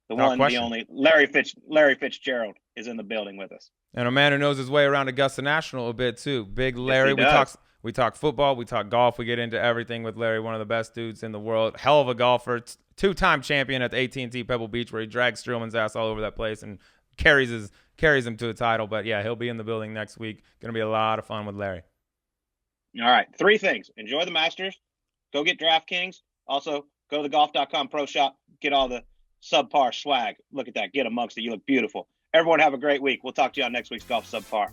The only Larry Fitzgerald is in the building with us. And a man who knows his way around Augusta National a bit too. Big Larry. Yes, we talk football, we talk golf, we get into everything with Larry, one of the best dudes in the world. Hell of a golfer, 2-time champion at the AT&T Pebble Beach where he drags Streelman's ass all over that place and carries him to a title. But yeah, he'll be in the building next week. Going to be a lot of fun with Larry. All right, 3 things. Enjoy the Masters. Go get DraftKings. Also, go to the Golf.com Pro Shop. Get all the Subpar swag. Look at that. Get amongst it. You look beautiful. Everyone have a great week. We'll talk to you on next week's Golf Subpar.